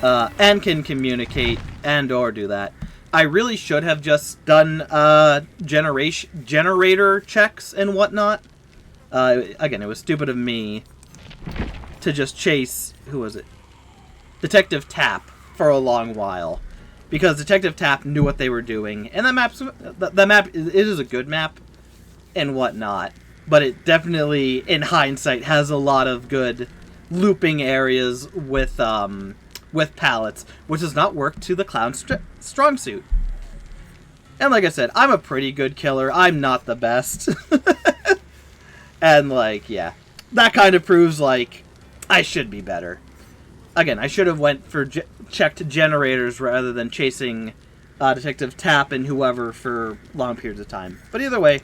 And can communicate and or do that. I really should have just done generator checks and whatnot. Again, it was stupid of me to just chase, who was it? Detective Tapp for a long while. Because Detective Tapp knew what they were doing. And that map, it is a good map and whatnot. But it definitely, in hindsight, has a lot of good looping areas with pallets, which does not work to the Clown's strong suit. And like I said, I'm a pretty good killer. I'm not the best. And, like, yeah. That kind of proves, like, I should be better. Again, I should have went for checked generators rather than chasing Detective Tapp and whoever for long periods of time. But either way,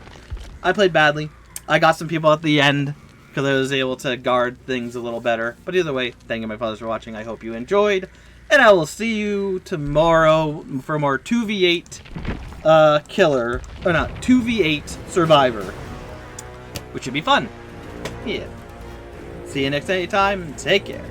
I played badly. I got some people at the end because I was able to guard things a little better. But either way, thank you, my fathers, for watching. I hope you enjoyed. And I will see you tomorrow for more 2v8 killer, or not, 2v8 survivor, which should be fun. Yeah. See you next time. Take care.